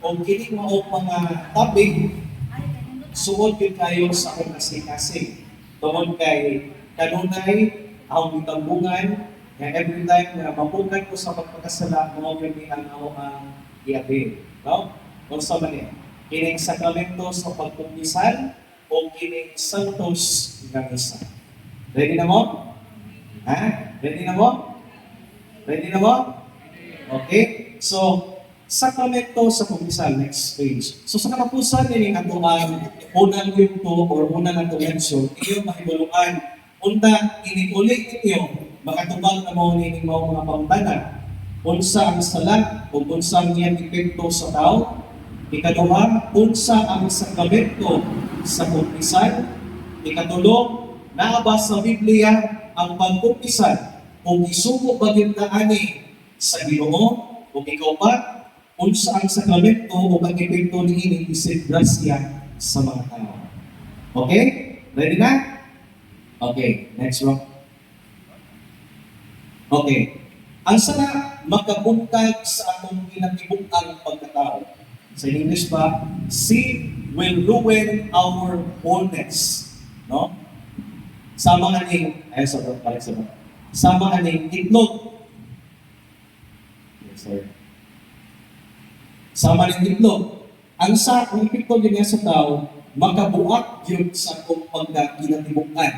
o kini mao mga topic suod yun kayo sa akong kasi tungod kay kanunay ang gitambungan nga every time na mabukan ko sa pagpakasala mo yun ni ang ako ang iabi. No? Kung sa mali, kining sakramento sa pagkumpisal o kining santos nga misa. Ready na mo? Ha? Ready na mo? Ready na mo? Okay? So, sakramento sa kumpisal, next page. So, sa katapusan din ang atuang unang yunto or unang atong mention, iyo mahibuluan. Unta, iniulit ninyo, makatubang na mo nining mga pangtanan. Unsa ang sala o unsa ang iyang epekto sa tao. Ikaduha, unsa ang sakramento sa kumpisal. Ikatulo, naaba sa Biblia ang pagkumpisal kung isugo ba yun na ani sa Ginoo o ikaw ba unsa ang sakramento o ang epekto ni ining isip grasya sa mga tao. Okay? Ready na? Okay, next one. Okay. Ang sala makabuntag sa atong ginatibuk-ang pagkatao. Sa English ba, sin will ruin our wholeness. No? Sama aning, ay sa balik sa balik. Sama aning itlog. Yes, sir. Sama aning itlog. Ang epekto niya sa tao, makabuak yun sa kung pagkakinatibukan.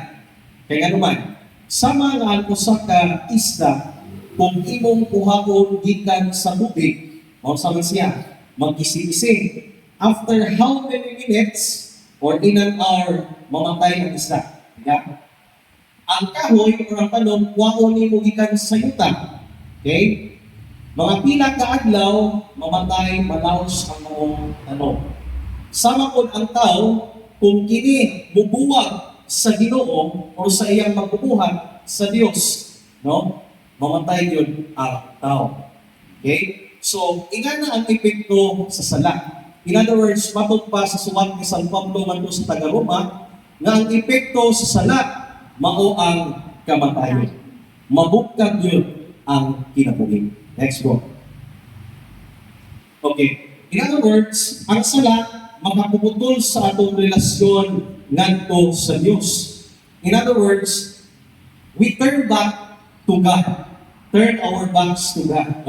Kaya naman, sama nga ang usa ka isda, kung imong kuhaon gikan sa tubig, sa siya, mag-isi-isi. After how many minutes or in an hour, mamatay ang isda. Yeah? Ang kahoy o ang talong, kuhaon nimo gikan sa yuta. Okay? Mga pila ka adlaw, mamatay, malaos ang mga tanong. Sama po ang tao, kung kini mubuwag sa Ginoo o sa iyang magbubuhat sa Dios, no? Mamatay yun ang tao. Okay? So, ingana ang epekto sa sala. In other words, matod pa sa suwat ni San Pablo ngadto sa Taga-Roma, nga ang epekto sa sala mao ang kamatayon. Mabukag yun ang kinabuhi. Next one. Okay. In other words, ang sala makapuputol sa atong relasyon ngadto sa Dios. In other words, we turn back to God. Turn our backs to God.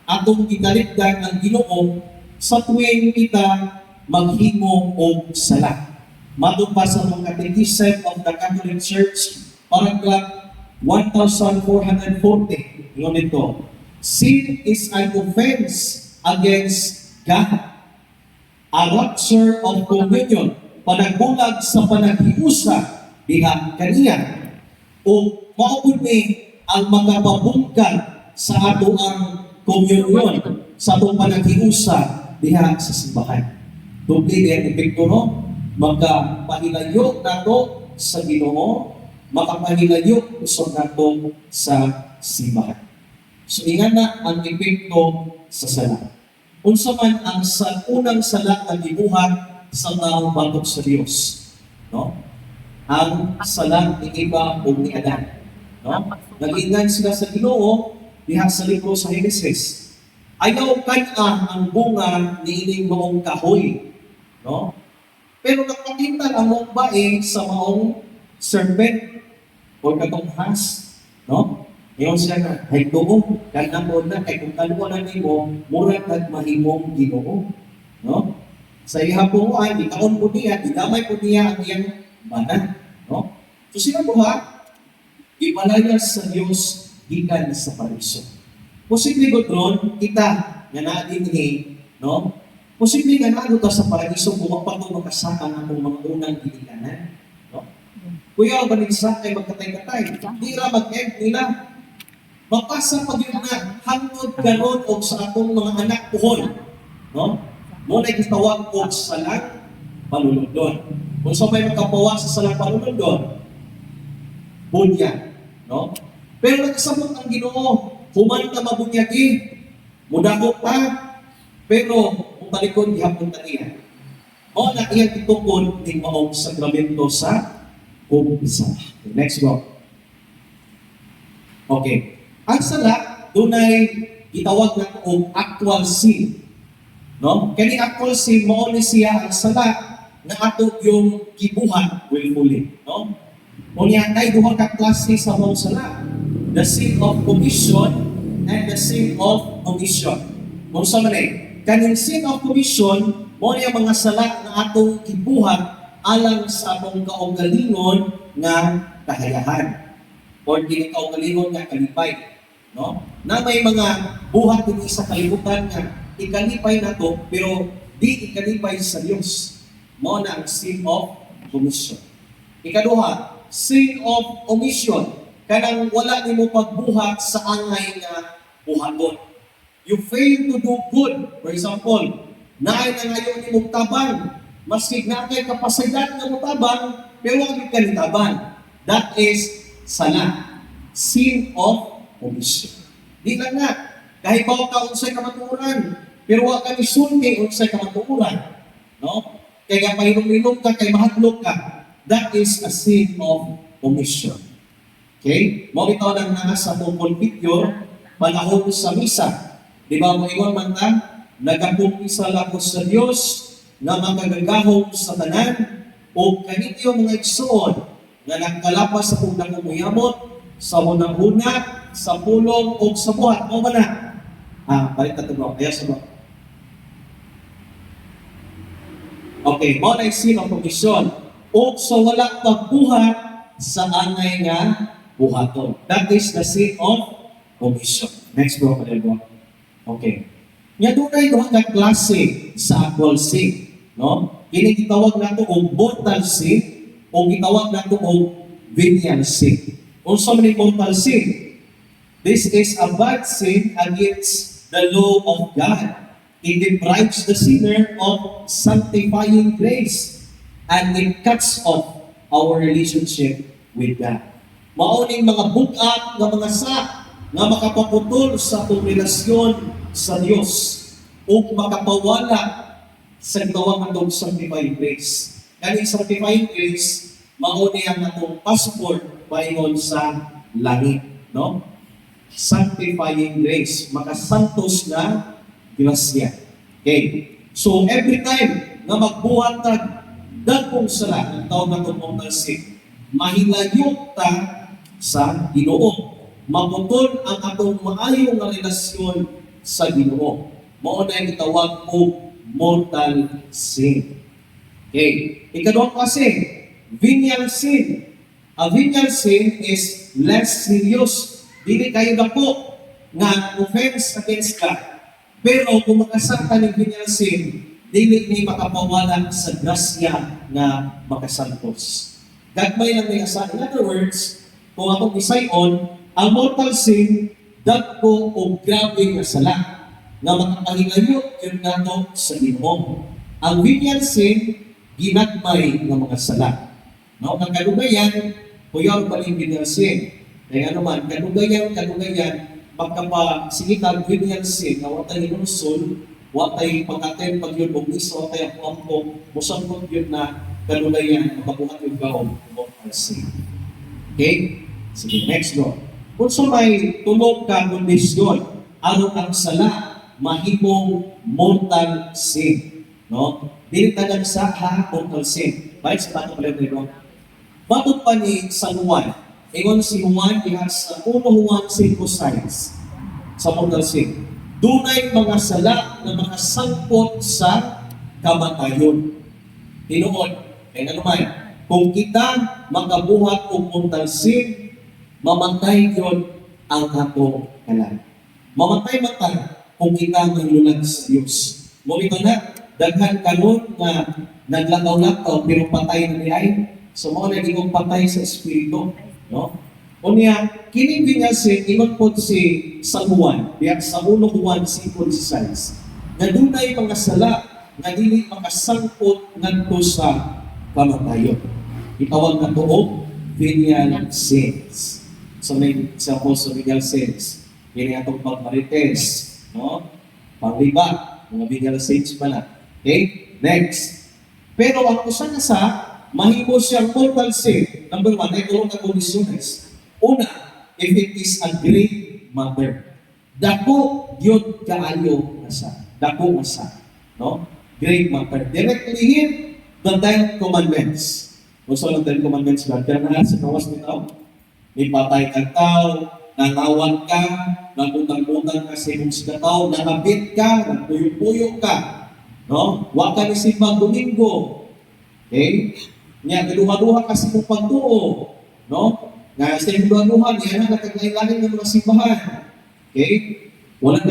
Atong gitalikdan ang Ginoo sa tuwing kita maghimo og sala. Matod pa sa mga Catechism of the Catholic Church, paragraph 1440. Ingon nito, sin is an offense against God, a rupture of communion, panagbulag sa panaghiusa diha kaniya, o maupod ni ang magpabungkag sa ato ang komunyon, sa atong panaghiusa diha sa simbahan. Tubli diha epekto no, magpahilayo nato sa Ginoo, makapahilayo usod nato sa simbahan. So ingana ang epekto sa sala. Unsa man ang unang sala nga gibuhat sa taong batok sa Dios, no? Ang sala ni Eva o ni Adan, no? Nag-ingnan sila sa Ginoo diha sa libro sa Henesis. Ayaw kan ang bunga ni ining maong kahoy, no? Pero nakakita ang maong bae sa maong serpent o katong has, no? Ngayon siya na, ay doon, kanang mo na, ay kung kaluwanan mo, murag at mahimong Ginoo. No? Sa ihapungan, ikaon po niya, idamay po niya ang iyang mana. No? So sino po ha? Ipalayas sa Diyos, gikan sa paraiso. Posible ko doon, kita, nga natin no? Posible nga natin sa paraiso, kung magpatong makasakan ang mga unang ginikanan. No? Kuya, ba nila ay magkatay-katay? Hindi ra mag-end nila. Mapasa pag yun na hangtod karon o sa atong mga anak puhon. No? Muna gitawag o salang panulundon. Kung sa may magkapawa sa salang panulundon, bunya. No? Pero nagsamot ang Ginoo, human ka mabunyagi, mudako pa, pero kung balikon, ihapon na niya. O na iyang itukod ng maong sakramento sa kumpisal. Next one. Okay. Ang sala, dunay gitawag na kung actual sin. No? Kani ako si mao ni siya ang sala na ato yung gibuhat willfully, no? Unya tay duha ka klase sa mao sala. The sin of commission and the sin of omission. Kung sa man kaning sin of commission mo niya mga sala na atong gibuhat alang sa atong kaugalingon nga kahayahan or dili kaugalingon nga kalipay, no? Na may mga buhat dinhi sa kalibutan nga ikalipay nato pero di ikalipay sa Dios. Mao na ang sin of commission. Ikaduha, sin of omission. Kanang wala nimo pagbuhat sa angay nga buhaton. You fail to do good. For example, naay na ngayon nimo tabang, maski na kay kapasidad nga motabang, pero wag ka nitabang. That is sala. Sin of omission. Di lang nga, kahit bawa ka unsay kamatuoran, pero wag ka isulti unsay kamatuoran. No? Kaya pahinom-inom ka, kay mahadlok ka. That is a sin of omission. Okay? Mo bitaw nang naa sa tungkol picture, panahon sa misa. Di ba mo ingon man ta, nagapumpisa lang ko sa Dios na magagagahom sa tanan o kanityo mga igsoon nga nagkalapas sa kung nakumuyamot sa hunang-huna, sa pulong o sa buhat. Mo man na? Balik na ito bro. Ayaw sa bro. Okay, mo na yung sin of omission. O sa wala pagbuhat sa angay nga buhaton. That is the sin of omission. Next bro, bro. Okay. Nga doon duha ka klase sa actual sin. No? Kini gitawag nato og mortal sin o gitawag nato og venial sin. Also man mortal sin. This is a bad sin against the law of God. It deprives the sinner of sanctifying grace and it cuts off our relationship with God. Mauning mga bugat nga mga nga makapaputol sa atong relasyon sa Dios o makapawala sa gawang atong sanctifying grace. Kani sanctifying grace mao ni ang atong passport paingon sa langit, no? Sanctifying grace, makasantos na grasya. Okay. So every time nga magbuhat tag dagkong sala ang tawag natong mortal sin, mahilayok ta sa Ginoo. Maputol ang atong maayong nga relasyon sa Ginoo. Mao na yung gitawag og mortal sin. Okay. Ikaduhang klase, venial sin. A venial sin is less serious. Dili kayo dako nga offense against God. Pero kung makasangka ng venial sin, dili ni makapawala sa grasya na makasantos. Gagmay lang may asa. In other words, kung atong isayon, ang mortal sin, dagko o grabe nga sala nga makapahilayo yun nato sa Ginoo. Ang venial sin, ginagmay ng mga sala. No, ang kalugayan, kuyaw paling venial sin. Kaya naman, kalugayan, magkapasigitan venial sin, na watay inusol, watay pagkaten pag yun, o miso, watay ako, musangkot yun na kalugayan, mababuhat yung gawin, mortal sin. Okay? Sige, next go. Kung sa may tulog ka kondisyon, ano ang sala, mahimong mortal sin. No? Dili tagang sa mortal sin. Baik sa bato pala nito. Bato pa ni San Juan. Ingon si Juan, diha sa 1 Juan 5:6 sa mortal sin. Dunay mga sala na makasangkot sa kamatayon. Tinuod, kaya naman, kung kita makabuhat og mortal sin, mamatay yun ang atong kalan. Mamatay kung kita malulag sa Diyos. Muli na, daghan kanon na naglakaw-lakaw pero patay na niyay. So mo na igong patay sa Espiritu. No? Unya, kining venial sin, ingon po si San Juan, diya sa 1 Juan 5:16, na dunay mga sala nga dili makasangkot ngadto sa kamatayon. Itawag na to og venial sins. So may example sa venial sins. Kini atong pagmarites, no? Pangliba, mga venial sins pala. Okay? Next. Pero ang usa na sa mahimo siyang mortal sin. Number 1, ay tulong na kondisyones. Una, if it is a great matter. Dako, yun kaayo na sa. Dako na sa. no? Great matter. Directly hit the 10 commandments. Gusto ng 10 commandments ba? Kaya na sa kawas nito, may patay kang tao, nanawag ka, nagutang-utang ka sa imong tao, nakabit ka, nagpuyok-puyok ka, no? Huwag ka ni simbang Domingo. Okay? Nga, kaduha-duha ka sa imong pagtuo, no? Nga, sa imong duha-duha, niya na nakaglain-lain ng mga simbahan. Okay? Walang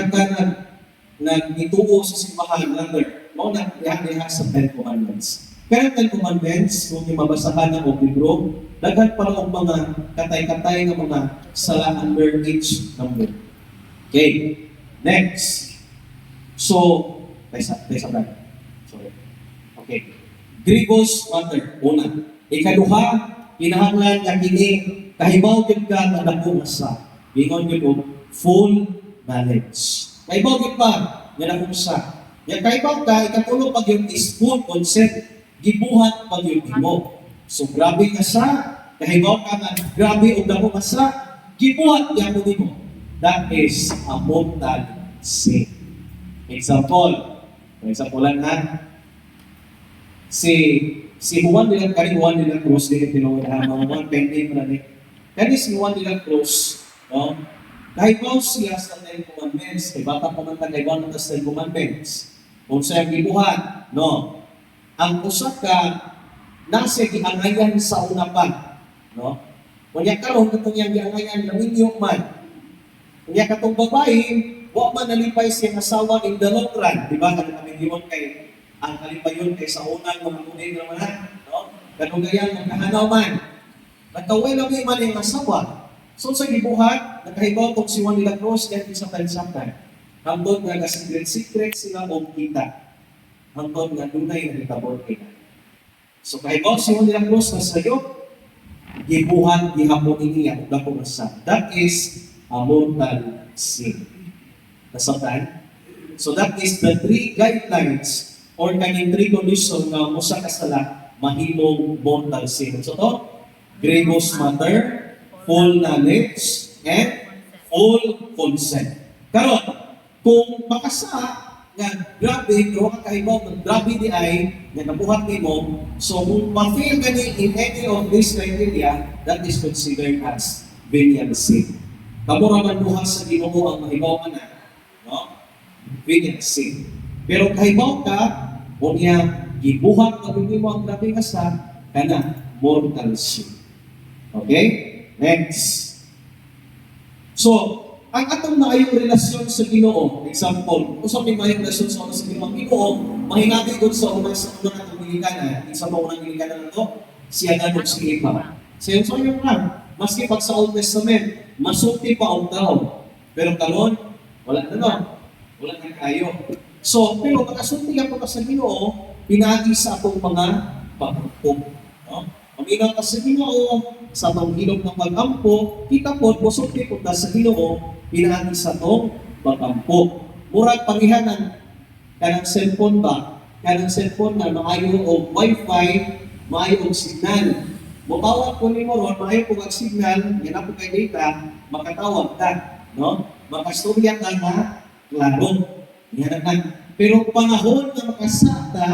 nag-ituo sa simbahan, rather, no? Nag-iha sa 10 commandments. Pero 10 commandments, kung yung mabasahan ng libro, daghan pa lang mga katay-katay ng mga sala under each number. Okay. Next. So, tayo sa sorry. Okay. Grievous matter. Una. Ikaduha, kinahanglan nga kini kahibaw gyud ka nga dako sa. Ingon gyud full knowledge. Kahibaw gyud pa nga dako sa. Yang kahibaw ka ikatulo pag yun is full consent. Gibuhat pag yun mo. So grabe ka sa, kahibaw ka nga, grabe o dako ka sa, gibuhat yan mo mo. That is a mortal sin. Example lang ha. Si Juan de la Cruz, din tinawag na mga pending na ni. Kani si Juan de la Cruz, no? Kahibaw siya sa 10 commandments, kay bata pa man kahibaw ng 10 commandments. Kung siya gibuhat, no? Ang usa ka nasa giangayan sa una pa, no? Kunya karon katong yang giangayan laminyo man. Kunya katong babae, wa man nalipay siya asawa in the long run, di ba? Kada kami giwon kay ang kalipayon kay sa unang mga kunin naman, no? Kanugayan nagkahanaw man. Nagkaway lang man yung asawa. So sa gibuhat, nakahibaw tong si Juan de la Cruz kahit sa tansaktan. Hangtod nga secret sila o kita. Hangtod nga dunay na itabor kita. So kahibaw si Juan de la Cruz na sayo, gibuhat, gihapon niya, dako na sa. That is a mortal sin. Nasabtan? So that is the 3 guidelines or kaning 3 condition na musa kasala mahimong mortal sin. So to, grievous matter, full knowledge, and full consent. Karon, kung makasa nga grabe, pero ka kahibaw ng grabe di ay nga nabuhat nimo, so kung ma-fail ka ni in any of these criteria, that is considered as venial sin. Kamura man buhat sa Ginoo ang mahibaw ka na, no? Venial sin. Pero kahibaw ka, kung niya gibuhat na mo ang grabe ka sa kana mortal sin. Okay? Next. So, ang atong maayong relasyon sa Ginoo, example, usap ni maayong relasyon sa Ginoo, mahinabi ko sa unang atong nilikanan, isa pa unang nilikanan na ito, siya ganong silipa. So yun lang, maski pag sa Old Testament, masulti pa ang tao. Pero karon, wala na no. Wala na kayo. So, pero makasulti ka pa sa Ginoo, pinagi sa atong mga pagpupok. No? Paminaw ka sa Ginoo, sa atong hilog ng pag-ampo, kita po, musulti po ta sa Ginoo, pinagi sa atong pag-ampo. Murag panghihanan, kanang cellphone ba? Kanang cellphone na maayo o wifi, maayo o signal. Mutawag po ni mo ron, maayo po ang signal, yan po kay data, makatawag ka, no? Makasturya ka na, klaro. Yan na. Pero panahon na makasata,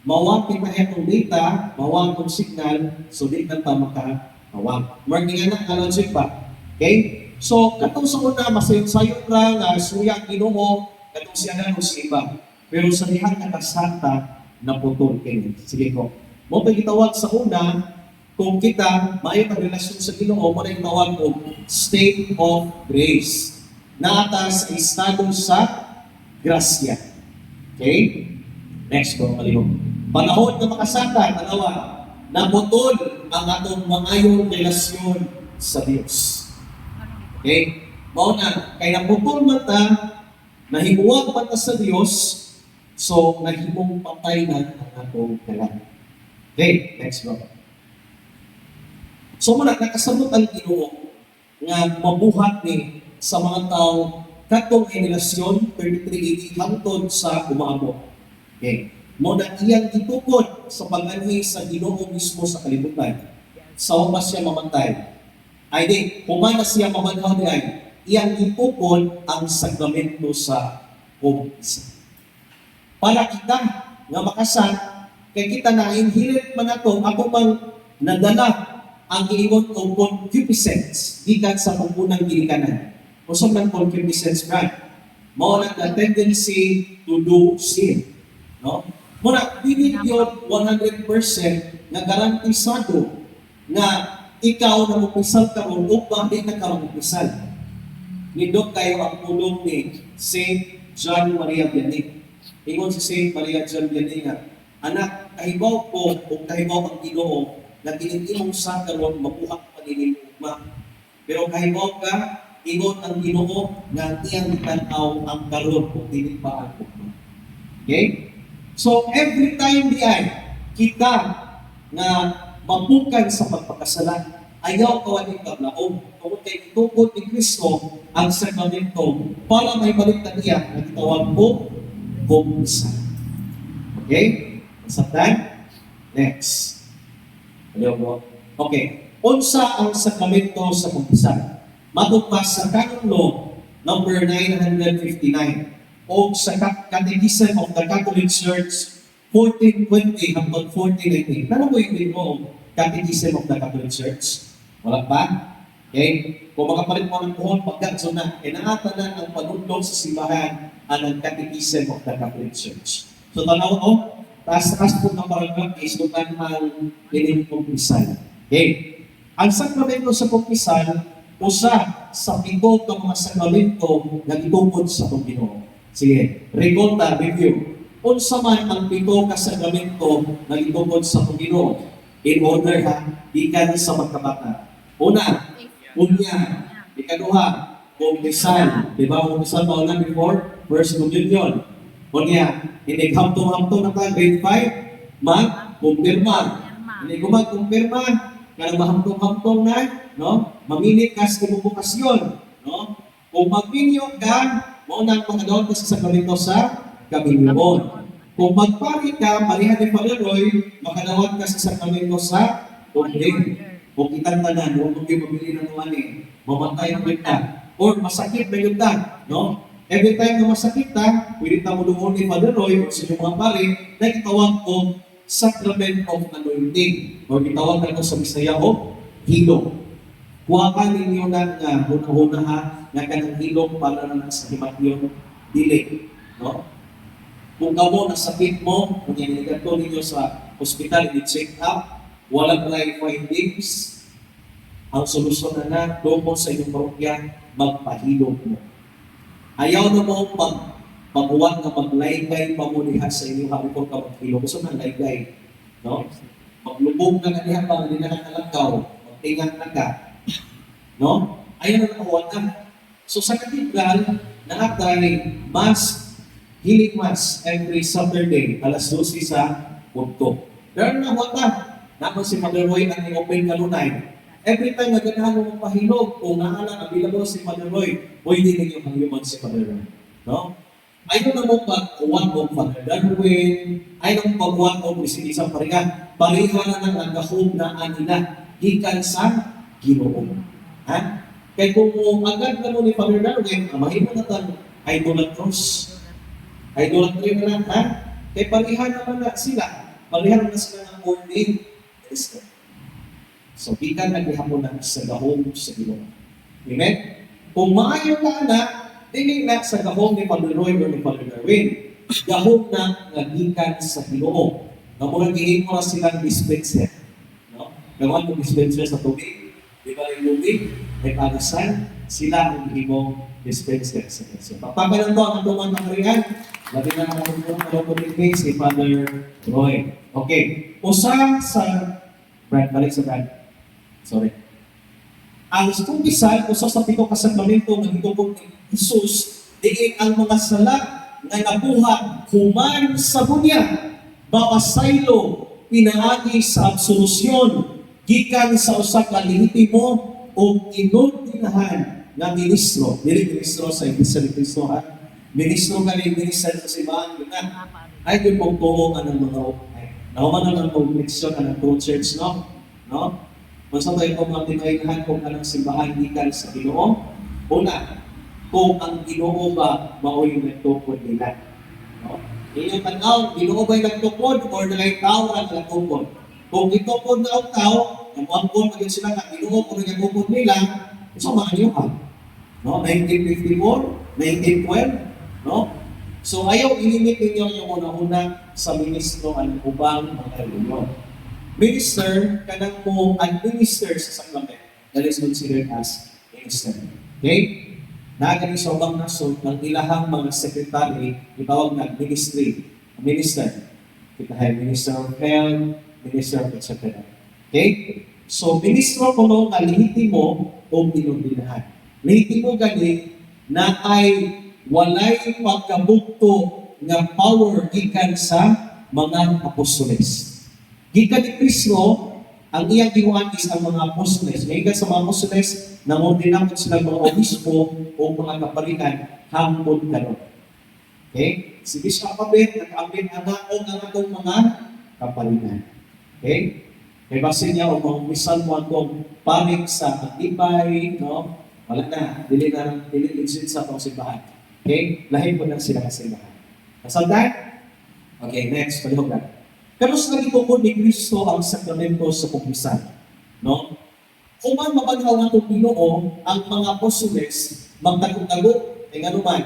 mawag kita itong data, mawag itong signal, so di ka pa makawag. Marking anak ka lang pa. Okay? So, katong sa una, masayong-sayong ra nga suya Ginoo, katong siya na si iba. Pero sa dihang nakasata, naputol kayo. Sige ko. Mo pa gitawag sa una, kung kita, maayo ang relasyon sa Ginoo, mo na itawag o state of grace. Naatas sa estado sa grasya. Okay? Next ko, kalihog. Panahon na makasata, dalawa, naputol ang atong mangayong relasyon sa Diyos. Okay? Mauna, kaya naputol mata, nahimuwag mata sa Diyos, so nahimong patay na ang atong kalan. Okay, next bro. So muna, nakasabot ang Ginoo nga mabuhat ni sa mga tao katong relasyon 3380 hangtod sa umaabot. Okay. Mo na iyang itukod sa pag-anhi sa Ginoo mismo sa kalibutan. Sa umas siya mamatay. Ay di, humana siya mamatay ay iyang itukod ang sakramento sa bautismo. para kita nga makasal kay kita na inherit man ato ako mang nadala ang giingon o concupiscence gikan sa pagpunang ginikanan. Usap ng concupiscence brad. Mao na the tendency to do sin. No? Muna, dili yun 100% na garantisado na ikaw na mapisal ka o upang di na ka mapisal. Nindot kayo ang pulong ni Saint John Maria Vianney. Ingon si Saint Maria John Vianney nga, anak, kahibaw ko o kahibaw ang Ginoo na kininimong sa karon mabuhat pa nini ugma. Pero kahibaw ka, ingon ang Ginoo na iyang tanaw ang karon kung dili pa ang ugma. Okay? So every time diay kita na mapukan sa pagpakasalan, ayaw kawaling kablaong. Kung kay itukod ni Kristo ang sakramento para may baliktad niya na gitawag po kumpisal. Okay? Masabtan? Next. Ayaw po. Okay. Unsa ang sakramento sa kumpisal? Matugpas sa Canon Law number 959 o sa Catechism of the Catholic Church 1420 hanggang 1419. Ano po yung mo Catechism of the Catholic Church? Wala pa? Okay? Kung makapalit mo ng puhon, pagkatso na, inaata na ang panunlog sa simbahan ang Catechism of the Catholic Church. So, tanaw ko, taas-taas po ng paragraph is lutan ang kumpisal. Okay? Ang sakramento sa kumpisal, usa sa pito ka mga sakramento na gitungkod sa Panginoon. Sige, rekolta, review. Unsa man ang pito ka sakramento na gitungkod sa Panginoon in order ha, ikan sa magkabata. Una, unya, ikaduha, kumpisal. Di ba, kumpisal pa una before? First communion. Unya, hindi hamtong-hamtong na ka, grade 5, mag-kumpirma. Hindi ko mag-kumpirma, kaya mahamtong-hamtong na, no? Maminit ka sa bukasyon, no? Kung magminyo ka, maunang pangadaon ka sa sakramento sa Kaminyoon. Kung magpari ka, parihan ni Father Roy, makadawat ka sa sakramento sa Tubig. Kung kitang tanan, huwag mong mabili ng tuwan mamatay ang kita. Or masakit na yun ta, no? Every time na masakit ta, pwede ta mo lumon ni Father Roy o sa mga pari, na itawag ko Sacrament of Anointing. O itawag na ito sa Bisaya o Hilong. Kuhakan ninyo na nga, huna-huna ha, na kanang hilong para na sa himatyon dili. No? Kung kamo nasakit mo, kung yaniligato ninyo sa hospital, i-check up, walang life findings, ang solusyon na doon mo sa inyong parokya, magpahilong mo. Ayaw na mo pag-uwan na maglaygay pamunihan sa inyong haripon ka maghilong. Gusto na laygay. No? Maglubog na kanihan pa, hindi na nakalagaw, magtingan na ka. No? Ayaw na nakuha na. So sa katedral, nakatay mass, healing mass every Saturday, alas 12 sa Punto. Pero nakuha na. Naman si Mother Roy ang i-open kanunay. Every time na ganahan mo pahilog, kung naalang available si Mother Roy, pwede ninyo mangyuman si Mother Roy. No? Ayaw na mo pag-uwan mo Father Darwin, ayaw na mo pag-uwan mo isang paringan. Pariha na ng nagahog na anila, gikan sa Ginoo. Ha? Kaya kung agad na mo ni Father Darwin, mahimo na tan idolatros. Idolatry na lang, ha? Kaya pariha naman na sila. Pariha na sila ng ordained Kristo. So, kita naghihapon na sa gahong sa Ginoo. Amen? Kung maayo ka na, hindi na sa gahong ni Father Roy o ni Father Darwin. Gahong na nagikan sa Ginoo. Na mga gihin mo silang dispenser. No? Gawin mo dispenser sa tubig. Di ba yung tubig? May pagasan. Sila ang himong dispenser sa Kristo. Pagpapagalan to ang itong mga nakarihan. Labi na ang itong si Father Roy. Okay. Usa sa Brad, balik sa Brad. Sorry. Ang kumpisal, usa sa pito ka sakramento ng hitubog ni Jesus, diin ang mga sala na nabuhat human sa bunya, mapasaylo, pinaagi sa absolusyon, gikan sa usa ka lehitimo o inordinahan na ministro. Dili ministro sa Iglesia ni Cristo, ha? Ministro ka ni minister sa simbahan, yun na. Ay, yun pong tuo ka ng mga naman naman pong leksyon ng true church, no? No? Basta tayo pong matinayahan kung anong simbahan ikan sa Ginoo. Una, kung ang Ginoo ba mao'y nagtukod nila. No? Inyong tanaw, Ginoo ba'y nagtukod or nangaytaw ang nagtukod? Kung itukod na ang tao, ang mangkon maging sila na Ginoo kung nagtukod nila, so mga niyuhan. No? 1954, 1912, no? So ayaw ilimit ninyo yung una-una sa ministro ang ubang mga reliyon. Minister, kanang mo administer sa sakrament. That is considered as minister. Okay? Nagani sa ubang nasod, ang ilahang mga sekretary, itawag na ministry. Minister. Kita hay Minister of Health, Minister of etc. Okay? So, ministro ko no, nga lihitimo o pinundinahan. Lihitimo gani na ay walay pagkabukto nga power gikan sa mga apostoles. Gikan ni Kristo, ang iyang giwan is ang mga apostoles. Gikan sa mga apostoles, nangordinamot sila mga obispo o mga kapalitan hangtod karon. Okay? Si Bishop Abed, nag-abed ang atong mga kapalitan. Okay? Kaya base niya o mga umisan mo atong panik sa matibay, no? Wala na, dili legit sa atong simbahan. Okay? Lahin po lang sila sa simbahan. Nasandan? Okay, next, palihog na. Karos na itukod ni Kristo ang sakramento sa kumpisan. No? Kung man mabaghaw ang itong Ginoo, ang mga apostoles, magtagog-tagog, ay nga naman,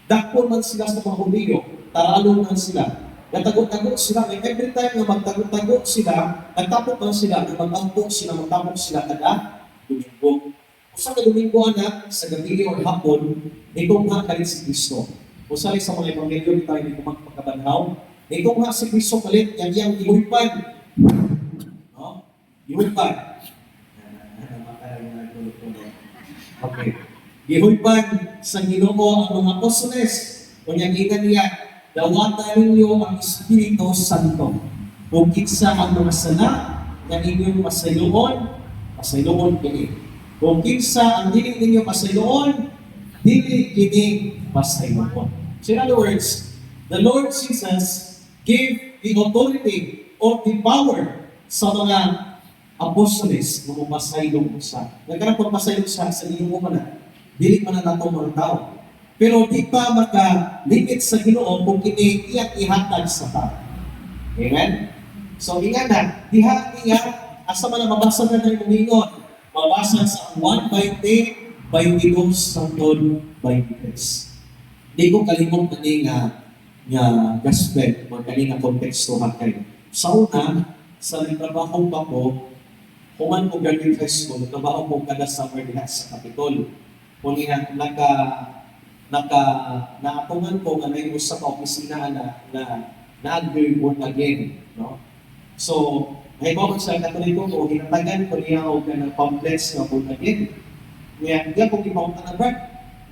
dakpon man sila sa mga Hudiyo, taralo man sila, nagtagog-tagog sila, and every time na magtagog-tagog sila, nagtapok man sila, magtapok sila kada Domingo. Kung sa Domingo anak, sa gabi o hapon, itong nga kalit si Kristo. Kung sa mga Ebanghelyo, tayo hindi ko magpagkabanhaw, itong nga si Kristo kalit, yang ihulpan. No? Ihulpan. Okay. Gihulpan sa Ginoo ang mga apostoles. Kunyang ina niya, dawatan ninyo ang Espiritu Santo. Kung kinsa ang mga sala, na inyong pasayloon kini. Kung kinsa ang dili ninyo pasayloon, dili kini pasayloon. So in other words, the Lord Jesus gave the authority or the power sa mga apostoles na mapasaylong sa. Nagkarang pagpasaylong sa inyong na, dili man na nato mga tao. Pero di pa maka-limit sa Ginoo kung kini iyak ihatag sa tao. Amen? So, ingat na, diha asa man na mabasa na ng umingon, mabasa sa 1:20, 22 sangtod 23. Di ko kalimot na nga gospel, mga nga konteksto hakay. Sa una, sa trabaho pa ko, kuman ko graduate high school, trabaho ko kada summer diha sa Capitol. Kung naatungan ko nga na sa opisina na nag-born again. No? So, may bawang sa Katoliko ko, hinatagan ko niya o ng pamphlets na born again. Ngayon, kung ipaunta na Brad,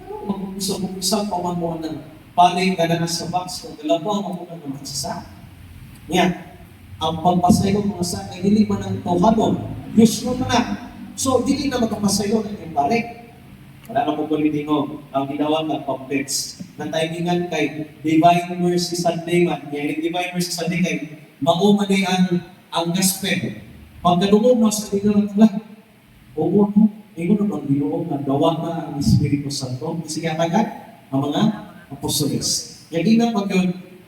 mag-umpisa pa man mo ng paling na sa box, kung dalawa mo na naman sa ngayon, ang pagpasayo mga sa ay hindi man ang tawhadon. Diyos mo na. So, hindi na magkapasayo ng yung balik. Wala na po kulitingog. Ang ginawa ng pamphlets na timingan kay Divine Mercy Sunday man. Kaya Divine Mercy Sunday kay maumanay ang gospel. Pagkadungog mo sa tingnan ng lang, oo, ikaw na mag-inuog na gawa na ang Espiritu Santo. Sige agad ang mga apostoles. Kaya di na pag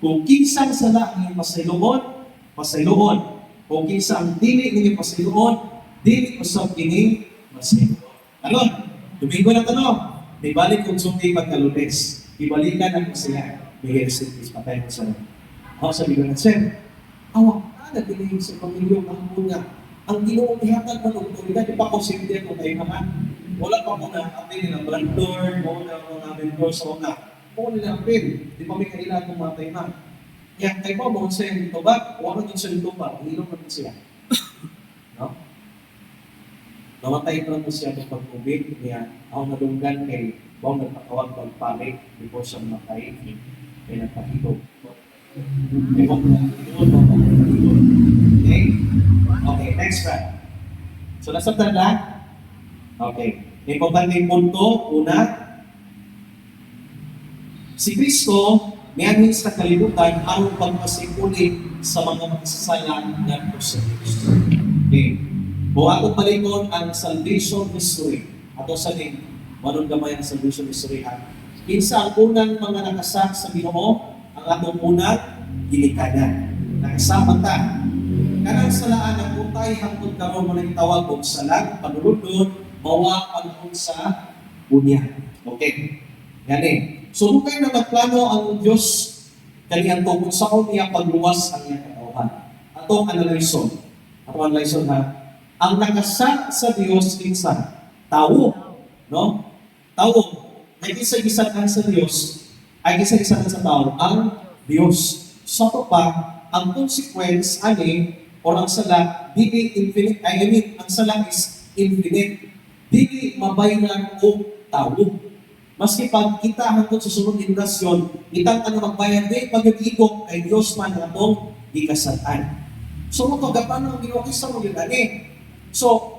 kung kinsang sala ang pasayloon. Kung kinsa ang dili ninyo pasayloon, dili usab kini pasayloon. Ano? Domingo na tanong. May balik kung sumpi pagkalunes. Ibalikan ang masaya. May heritage patay mo sa ako sabi ko na, Sir, awak na nagdiling sa pamilyo ang muna. Ang Ginoo ihatag mo ng otoridad, di pa ko sindihan kung tayo naman. Wala pa muna, atin nila brandor, muna mga vendor sa una. Kung nila apil, di pa may kailangan ng mga tayo na. Yan, kayo pa, mga sa'yo dito ba? Wala din sa dito ba? Hilong natin siya. No? Namatay pa mo siya ng pag-COVID. Kaya ako nadunggan kay bawang nagpatawag pagpalik before siya namatay. Kaya nagpahilog. Okay? Okay, next one. So, nasa tanda? Okay. May pabanding punto. Una, si Kristo niyanin sa kalibutan ang pagpasikulit sa mga magsasala ng Kristo. Okay. Kung ako palingon ang salvation history, ato sa ning manong gamay ang salvation history ha. Kinsa ang unang mga nakasak sa Ginoo, ang atong unang ginikanan. Nakasama ta. Kanang salaan ang utay hangtod karon mo nang itawag og salang panuludod mawa panahon sa bunya. Okay. Gani. So kung na magplano ang Dios kaniyang tungkol sa niya pagluwas ang iyang katawhan. Atong analyson. Atong analyson ha. Ang nakasa sa Dios kinsa tao, no? Tao. Ay gisa-gisakan sa Dios, ay gisa-gisakan sa tao ang Dios. Sa so, pa, ang consequence ani o ang sala dili infinite. I mean, ang sala is infinite. Dili mabayaran og tao. Maski pag kita hangtod sa sunod generasyon, itang ano magbayad di pag-igok ay Dios man atong gikasatan. So mo to gapano ang ginokisa mo gyud ani. So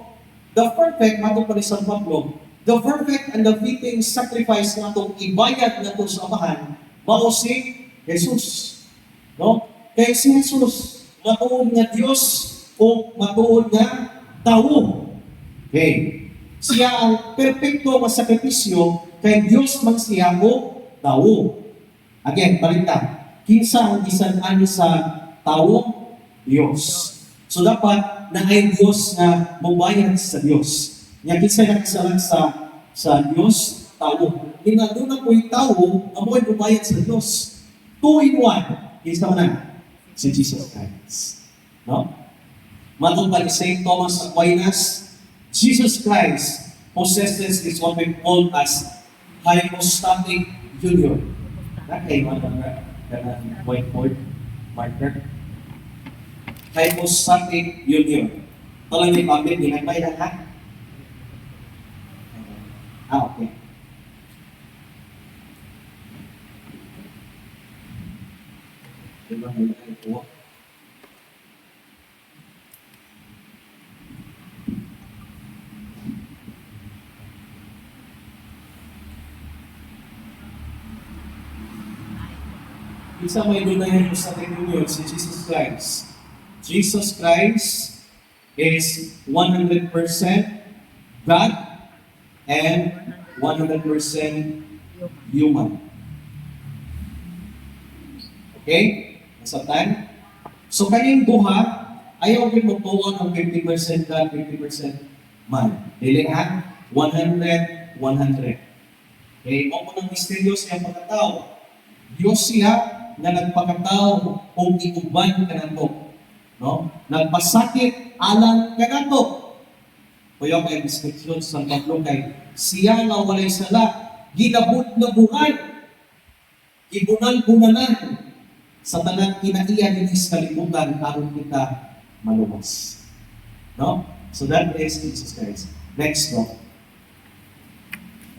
the perfect matong pa ni San Pablo, the perfect and the fitting sacrifice na itong ibayad na ito sa Amahan, mao si Jesus. No? Kaya si Jesus, matuon nga Diyos o matuon nga tao. Okay. Siya ang perfecto nga sakripisyo, kay Diyos man siya o tao. Again, balita, kinsa ang gisan-an sa tao? Diyos. So dapat na ay Diyos na mabayad sa Diyos. Nga kinsa na kasalan sa Diyos, tao. Inaduna po yung tao, amoy mabayad sa Diyos. 2 in 1. Kinsa man si Jesus Christ. No? Matong pa ni St. Thomas Aquinas, Jesus Christ possesses this what we call as hypostatic union. Nakay mo na whiteboard marker. Hypostatic union. Ito lang yung pabit, ginagpay na ha? Okay. Diba may ito? Isa may doon na yun sa union, si Jesus Christ. Jesus Christ is 100% God and 100% human. Okay? Nasabtan? So kanyang duha, ayaw rin magtuon ang 50% God, 50% man. Dili ha? 100, 100. Okay? O po ng misteryo siya pagkatao. Diyos siya na nagpakatao o ikuban ka na to. No? Nagpasakit alang ka na to. Kaya may description sa Pablo kay siya nga walay sala, ginabud-nabuhan, ibunan-bunanan, sa tanang kinaiya din sa kalibutan aron kita maluwas. No? So that is Jesus Christ. Next no?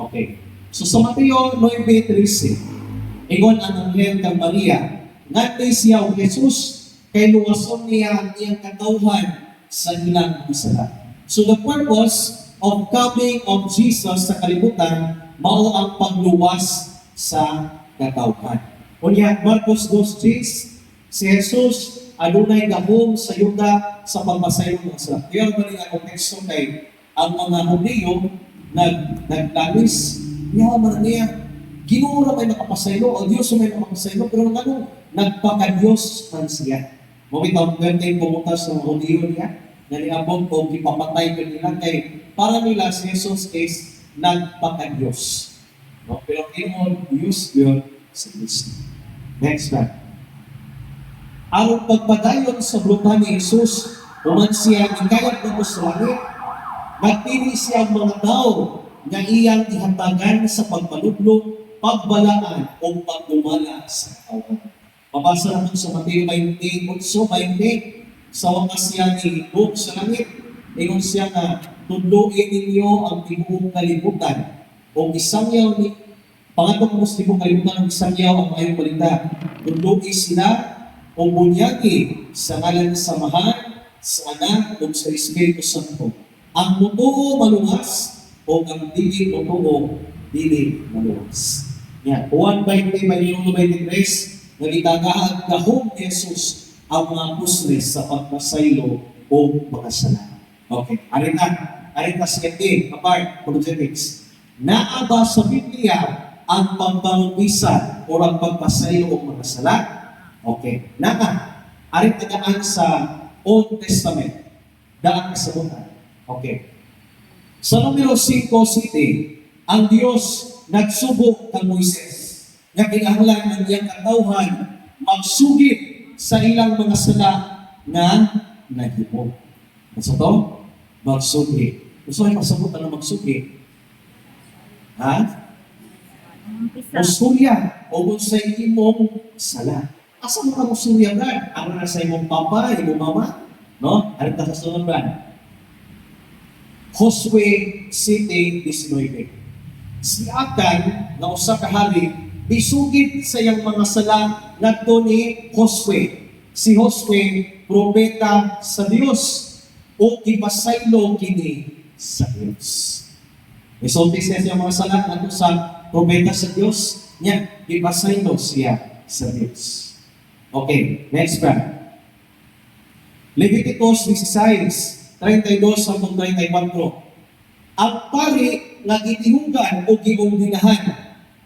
Okay. So sa Mateo 9:13, ingon ang anghel kang Maria, ngatay siya o Jesus, kay luwason niya ang iyang katawhan sa ilang masala. So the purpose of coming of Jesus sa kalibutan, mao ang pagluwas sa katawhan. Unya, Marcos 2:6, si Jesus adunay gahom sa yuta sa pagmasaylo ng masala. Kaya ba niya ang teksto kay ang mga Hudyo naglanis, niya man niya, Ginoo na may nakapasaylo, o Diyos may nakapasaylo, pero ano, nagpaka-Diyos man siya. Mabitaw, ganda pumunta sa mga Hudyo niya, na niabot o ipapatay ko nila, kay para nila si Jesus is nagpaka-Diyos. No? Pero Ginoo, Diyos yun si Kristo. Next one. Ang pagpadayon sa bruta ni Jesus, uman siya ikayat na sa langit, nagpili siya ang mga tao na iyang ihatagan sa pagmalublo, pagbalaan o pagdumala sa katawan. Mabasa naman sa Mateo 20:20, sa wakas siya ni Luke sa langit, ingon siya na tudluin ninyo ang tibuong kalibutan o isangyaw ni pangatong mas tibuong kalibutan ang isangyaw ang mayong balita. Tudluin sila o bunyagi sa ngalan ng samahan, sa anak o sa Espiritu Santo. Ang totoo maluwas o ang dili totoo dili maluwas. Yan. Juan 20:23, nagitagahan gahom ni Jesus ang mga pusles sa pagpasaylo o makasalanan. Okay. Arita siya apart, apologetics. Naaba sa Biblia ang pagbangubisan o o ang pagpasaylo o mga sala. Okay. Arit tagaan sa Old Testament. Daan kasabutan. Okay. Sa numero 5 city, ang Diyos nagsubok kang Moises. Nga kinahanglan ang iyang katawhan magsugid sa ilang mga sala na naghimo. Gusto to? Magsugid. Gusto ay pasabutan na magsugid. Ha? O surya, o kung sa imong sala. Asa mo ka mo surya, Brad? Ano na sa imong papa, imong mama? No? Ano ka sa sunod, Brad? Josue 7:19. Si Akan, na usa ka hari, bisugid sa iyang mga sala ngadto ni Josue. Si Josue, propeta sa Dios, o ipasaylo kini sa Dios. Isulti siya sa mga sala ngadto sa propeta sa Dios, niya ipasaylo siya sa Dios. Okay, next one. Leviticus 16:32-34. Ang pari nga gitihugan o giumbinahan,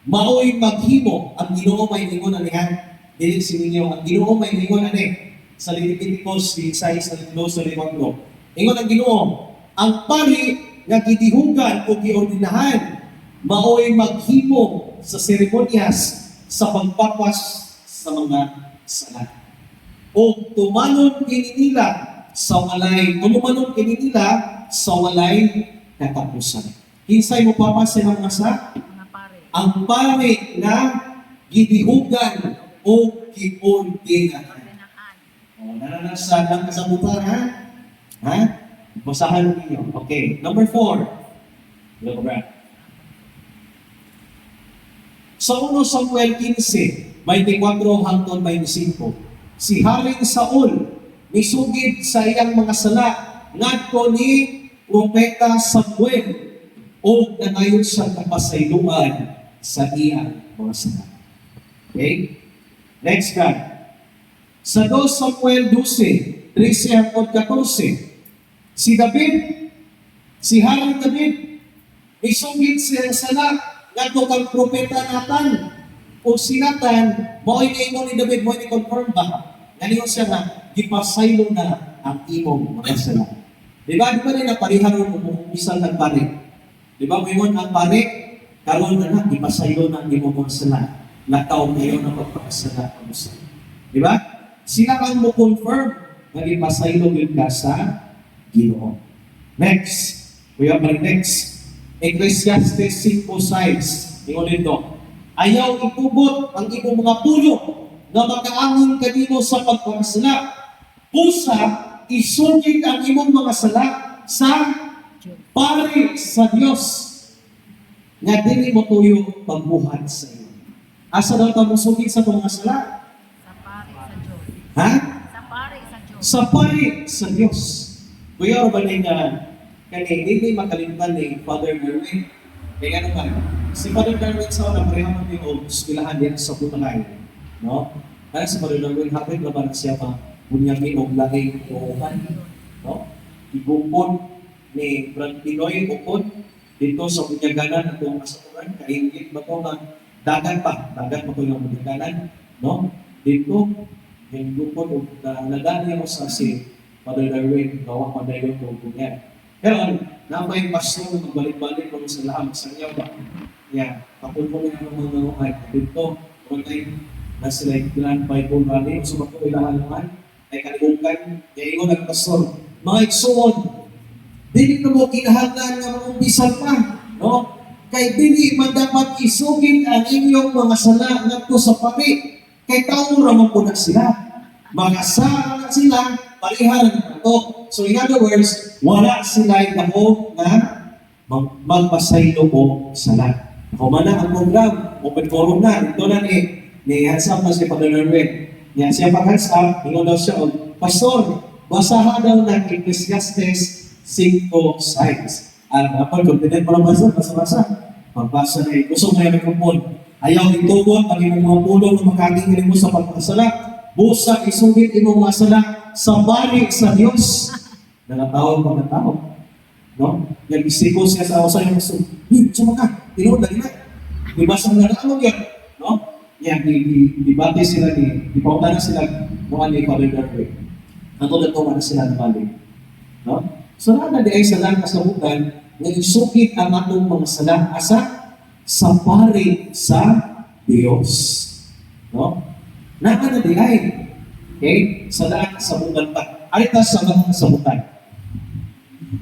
mao'y maghimo ang Ginoo may ingon anihan. Dili sininyo ang Ginoo may ingon ani sa Leviticus 16:32-34. Ingon ang Ginoo, ang pari nga gitihugan o giordinahan, mao'y maghimo sa seremonyas sa pagpapas sa mga sala. O tumanon kini nila sa walay, tumumanon kini nila sa walay katapusan. Kinsay mo papas sa mga sa? Ang pare na gidihugan o giordinahan. O, naranasan lang kasabutan, ha? Ha? Basahan ninyo. Okay. Number 4. Look, Brad. Sa 1 Samuel 15:24-25, si Haring Saul misugid sa iyang mga sala ngadto ni propeta Samuel o nanayon sa kapasayloan sa iyang mga sala. Okay? Next God. Sa 2 Samuel 12:13-14, si David, si Haring David, misugid sa iyang sala ngadto kang propeta Nathan. O si Nathan, mao'y ingon ni David, mao'y ni-confirm ba? Ngayon siya na, ipasaylo na ang imong mga sala. Di ba rin na parihan mo isang nagpari? Di ba, ngayon ang pari, karoon na ipasaylo na ang imong mga sala. Lataw ngayon na magpapasala ang sala. Di ba? Sila kang mo confirm na ipasaylo yung ka sa Ginoo. Next, kuya pa next, Ecclesiastes 5:6. Ingon nito, ayaw itubot ang imong mga pulo na makaangon kanimo sa pagpapasala. Pusa, isugid ang imong mga sala sa pari sa Dios nga dili mo tuyo pagbuhat sa iyo. Asa daw ta mo sugid sa mga sala? Sa pari sa Diyos. Ha? Sa pari sa Diyos. Sa pari sa Dios. Kuya ba ni nga kani dili makalimutan ni Father Merwin? Kaya ano ba? Si Father Darwin sa una, pareha yung eskwelahan din sa Putalay. No? Kaya si Father Darwin, hapit na ba na siya pa bunyagi o lagay uupan? No? Ibupon ni Brad Pinoy upon dito sa bunyaganan at yung kasaturan. Kaingit ba ito na dagan pa ito yung bunyaganan. No? Dito, yung bupon o nadali ako sa si Father Darwin, gawa pa na yung bunyag. Pero, napay pastor na magbalik-balik kung sa lahat sa inyo ba? Yeah, kapulpulin ang mga ngayon dito, online, na sila yung Grand Bible Valley, so magpuilahan naman, ay kalimutan, kaya ingon ang pastor, mga igsuon, dili na mo kinahanglan nga mag-umpisan pa, no? Kay dili man dapat isugin ang inyong mga sala ngadto sa pari, kay tao ramang po na sila. Makasama na sila, palihan na ito. So in other words, wala sila yung dako na magpasaylo o sala. Ako man ang program, open forum na, ito na ni hands up na si Father Nerwin. Yan siya pag-hands up, ingon daw siya, Pastor, basahan daw ng Ecclesiastes 5:6. Kapag confident pa lang basa. Magbasa na gusto mo yung mikrofon. Ayaw itugon, ang imong mga pulong na makagingin mo sa pagpasala. Busa, isugit imong mga sala sa balik sa Diyos. Nangatawag mga tao. No? Nag-isiko siya sa usahay ng gusto. Suma ka, tinuod na ina. Diba sa nanalo yan? No? Yan, dibate sila ipauta na sila mga ni Father Darwin. Ako na tuwa na sila na balik. No? So, na di ay salang kasabutan, nga isukit ang atong mga salang asa sa pari sa Diyos. No? Naka na di ay. Okay? Salang kasabutan pa. Arita sa mga kasabutan.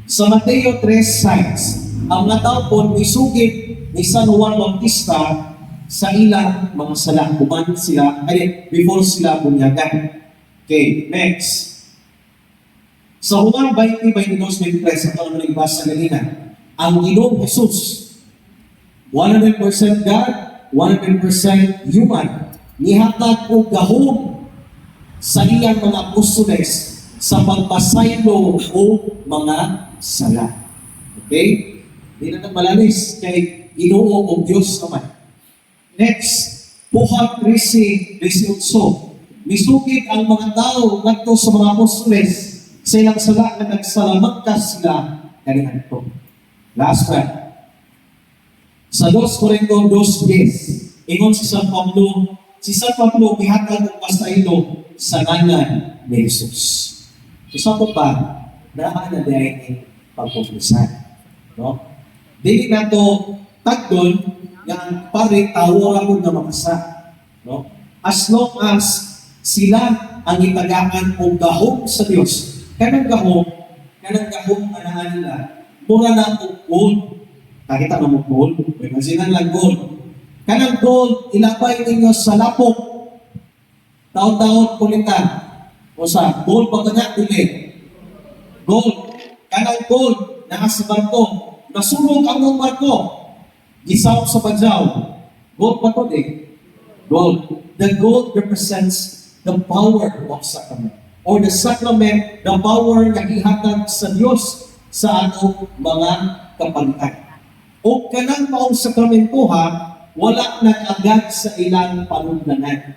Sa Mateo 3:6, ang mga tao po isukit ni San Juan Bautista sa ilang mga sala. Kuman sila, before sila bunyagan. Okay, next. Sa Juan 20:22-23, ito naman yung basa kanina. Ang Ginoong Jesus, 100% God, 100% human, nihatag o gahom sa iyang mga apostoles sa pagpasaylo o mga sala. Okay? Hindi na malalis kay Ginoo o Diyos naman. Next, Puhat 13:18. Misukit ang mga tao ngadto sa mga apostoles sa ilang sala na nagsalamat ka sila kanilang ito. Last one. Sa 2 Corinto 2:10, ingon si San Pablo ihatag ang pasaylo sa ngalan ni Jesus. So sa pa, daan na dahil pagpupusan. No? Dili na to tagdon nga pare tawara ko na makasa. No? As long as sila ang itagaan o gahom sa Diyos. Kanang gahom anaan nila, mura na ang gold. Nakita na mo gold? Imagine lang gold. Kanang gold, ilapay ninyo sa lapok. Taon-taon kulitan. O sa gold ba kanya? Dili. Gold. Kanang gold, nasa barko. Nasunog ang mga barko. Gisaw sa badyaw. Gold ba to Gold. The gold represents the power of sacrament. Or the sacrament, the power na ihatag sa Diyos sa atong mga kapalitan. O kanang maong sakramento wala nag-agad sa ilang panugnanan.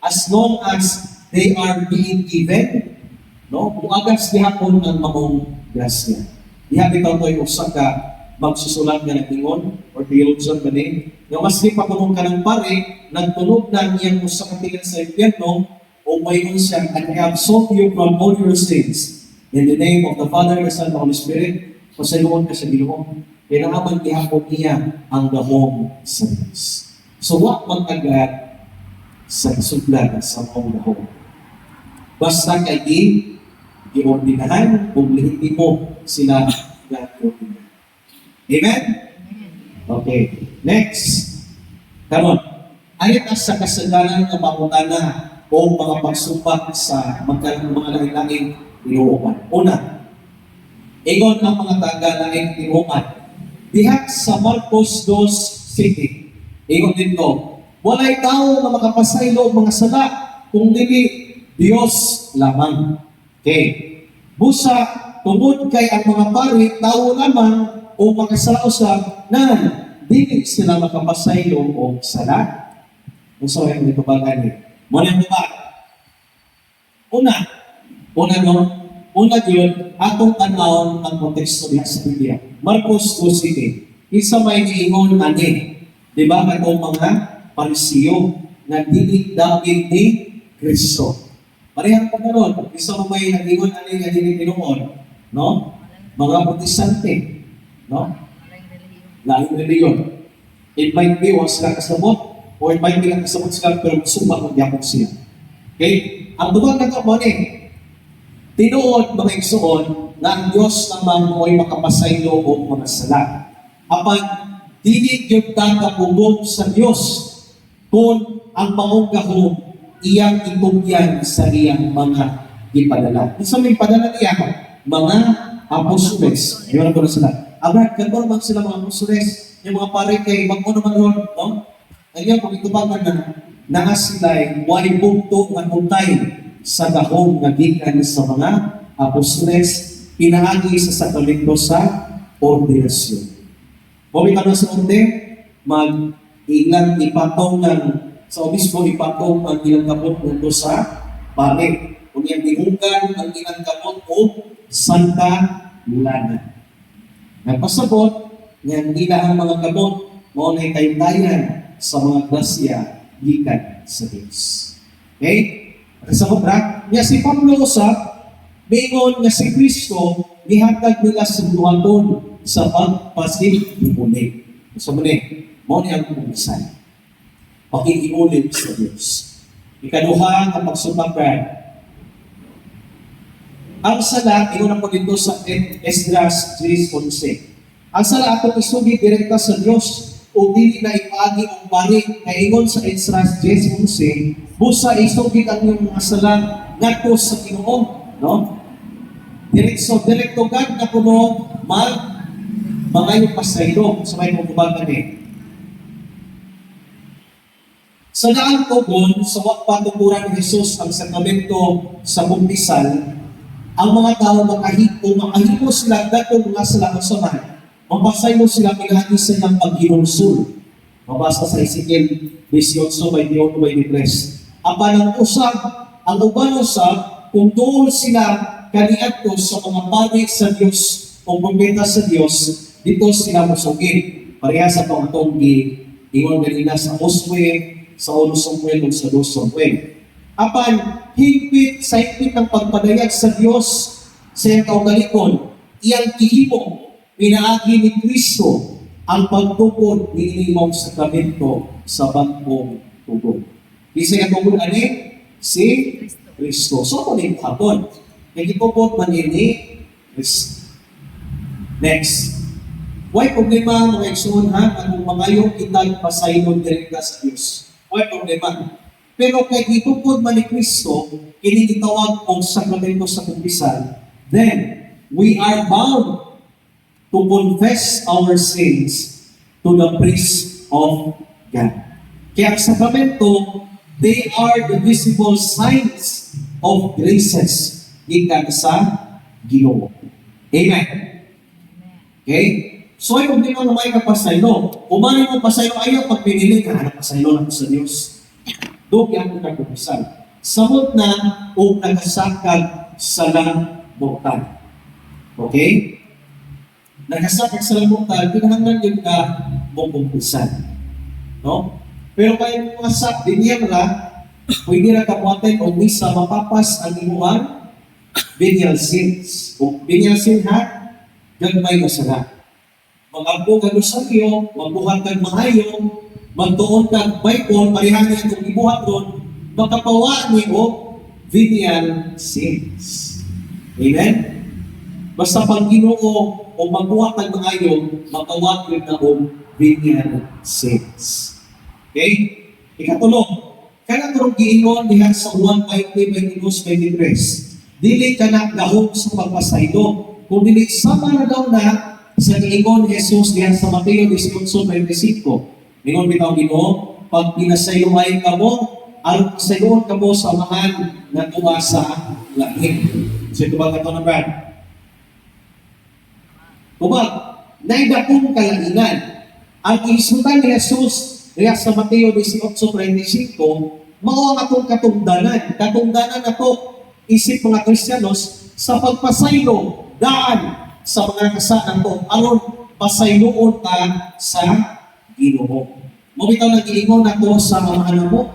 As long as they are being given, no? Buagad siya po ng mamong grasya. Diha bitaw to'y usa ka magsusulat nga nag-ingon or theologian ba ni? Nga mas di pa kunong ka ng pare, nagtunog na iyang usa ka tingin sa impyerno, o mayon siya, and I absolve you from all your sins. In the name of the Father, the Son, and the Holy Spirit, pasaluon ka sa Ginoo. Kailangan ihapon niya ang gahom sa Diyos. So, what mag-agad sa isuglan sa mong gahom? Basta kay i-ordinahan, kung mo sila na i-ordinahan. Amen? Okay. Next. Karon, ayat sa kasagaran ng maputana o mga pagsumpa sa mga laing-laing tinuupan. Una, ingon ang mga taga-laing tinuupan. Diha sa Marcos 2:7. Ingon dito, walay tao na makapasaylo mga sala kung dili Dios lamang. Okay. Busa, tungod kay ang mga pari, tao lamang o makasalausap na dili sila makapasaylo o sala. Kung sa yung dito ba gani? Muna ba? Una yun, atong tanawon ang konteksto niya sa Biblia. Marcos 2:7. Isa may giingon ani, di ba katong mga Parisiyo na dili dapit ni Kristo. Parehang pagkaroon, isa mo may nag-ingon ani nga dili tinuon, no? Mga protestante, no? Laing reliyon. It might be was sila kasabot, o it might be lang kasabot sila pero sumpa kung yapon siya. Okay? Ang duwag na ito mo tinuod mga igsoon na ang Diyos naman mo'y makapasaylo o mga sala. Apan, dili yung takapugog sa Diyos kung ang maunggahong iyang itugyan sa iyang mga ipadala. Isa may padala niya, mga apostoles. Yun ko na sila. Agad, kantor man sila mga apostoles. Yung mga pare kay mag-uno man ron, no? Ngayon, kung itubangan na nga sila ay wali bugto ng untay sa gahong na gikan sa mga apostoles, pinaagi sa sakramento sa ordinasyon. Kung ikaw na sa unti, mag-ilang ipatong sa obispo, ipatong ang ilang kapot nito sa pare. Kung yung dihugan ang ilang kapot o Santa Lana. Nagpasabot, yan nila ang mga kapot, mo na tayo sa mga grasya gikan sa Dios. Okay? At sa kubra, niya si Pablo usap, mingon nga si Kristo, gihatag nila sa buhaton sa pagpasimuli. So muli, mo ni ang kumisan. Pakikiulit sa Diyos. Ikaduha ang pagsutakan. Ang sala, ingon po dito sa Esdras 3:11. Ang sala atong isugi direkta sa Diyos o dili na ipaagi ang pari kay ingon sa Esdras 3:11, busa isugi ang iyong mga sala ngadto sa Ginoo, no? Direkto God na kuno mga pasaylo sa may pagkubagan eh. Sa daan tugon, sa patuturan ni Jesus ang sakramento sa kumpisal, ang mga tao makahimo sila datong nga sila ang saman, mapasaylo sila pinahati sa ilang paghinulsul. Mabasa sa Ezekiel 18:21-23. Apan ang uban usab, kung tuol sila kaniadto sa mga pari sa Dios o propeta sa Dios, dito sila musugid. Pareha sa atong ingon ganina sa Josue, sa 1 Samuel o sa 2 Samuel. Apan, higpit ng pagpadayag sa Dios sa iyang kaugalikon, iyang kihimo, pinaagi ni Kristo ang pagtukod ni imong sakramento sa bangkong tugon. Isa nga tugon ani? Si Kristo. So, kung yung hapon, nagipupot man ini Kristo. Next. Why problema mga igsoon ha? Anong mangayong kitag pasaylon direkta sa Diyos? Why problema? Pero kay gitupod man ni Kristo, kini gitawag og sakramento sa kumpisal, then we are bound to confess our sins to the priest of God. Kaya ang sakramento, they are the visible signs of graces gikan sa Ginoo. Amen. Okay? So, ay kung di mo may kapasaylo, umani mo pasaylo, ayaw pagpinili ka, hanap pasaylo lang sa Diyos. Doon yan ang nagpupisan. Samot na o nagasakag sa langmutan. Okay? Nagasakag sa langmutan, pinahanggan yun ka bumpupisan. No? Pero kaya mga sak, din yan na, pwede na kapuatin o misa mapapas ang imuang venial sins. Kung venial sin ha, gagmay na sana. Mag-ampo ka sa iyo, magbuhat kang maayo, magtuon kang baykon, parihan niya itong ibuhat doon, makapawa niyo venial sins. Amen? Basta pang Ginoo o magbuhat kang maayo, makawa niyo na venial sins. Okay? Ikatulong, kaya turong giingon dihan sa 1:20-22-23, dili ka na gahog sa pagpasaylo, kung dili sama na daw na sa giingon Jesus diyan sa Mateo 18:25. Ingon bitaw Ginoo, pag pinasayloay kamo, ang sayon kamo sa mahan na tuwa sa langit. So ito ba ito na Brad? Tubag, naidakong kalaingan. Ang isutan ni Jesus diyan sa Mateo 18:25, mao ang atong katungdanan. Katungdanan nato isip mga Kristiyanos sa pagpasaylo daan sa mga kasanan ko, aron pasayloon ta sa Ginoo. Mo bitaw nang giingon nato sa mga anak mo,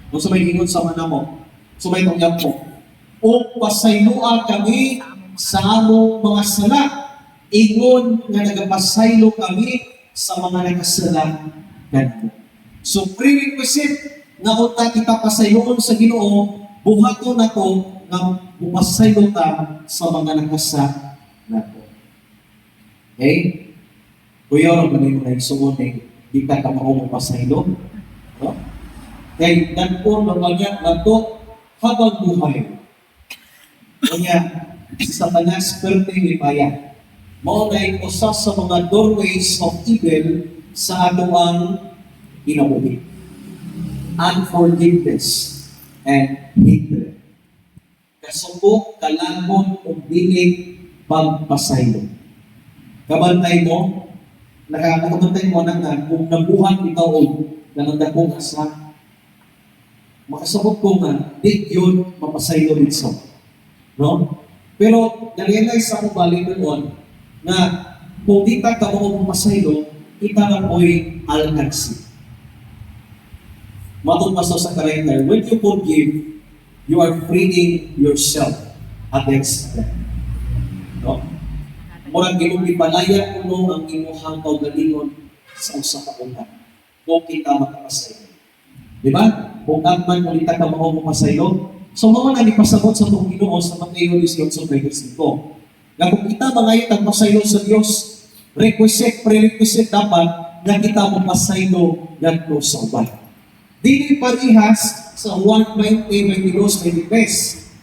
o sa may ingon sa mga mo, sa may tungyap mo. O pasayloa kami sa among mga sala, ingon nga nagapasaylo kami sa mga nakasala kanto. So prerequisite nga unta kita pasayloon sa Ginoo, buhaton nato nga mupasaylo ta sa mga nakasala nato. Okay? Kuya, ang mga mga isuon eh, di ka ka maumong pasaylo. No? Kaya nagpo, normanya, nagpo, habang buhay. Kaya, si Satanas, perte lipaya. Maunay usa sa mga doorways of evil sa ato ang inabuhi. Unforgiveness and hatred. Kasubok, kalangon, o bilig, pagpasaylo. Kabantay mo, nakabantay mo na nga, kung nabuhan ikaw o nanandakong asa, makasabot ko nga, di yun mapasaylo dito. No? Pero, na-realize ako balik doon, na kung di ka mo mapasaylo, kita na mo'y alkansi. Matutmaso sa character, when you forgive, you are freeing yourself against them. No? Murag imong gipalayan kuno ang imuhang kaugalingon sa usa ka utan. Kung kita makapasayo. Di ba? Kung agman ulit ka mao mo pasayo, so mao na ipasabot sa tong Ginoo sa Mateo 18:25. Nga kung kita mangayo tag pasayo sa Dios, prerequisite dapat nga kita mo pasayo ngadto sa uban. Dili parihas sa 1:20-22.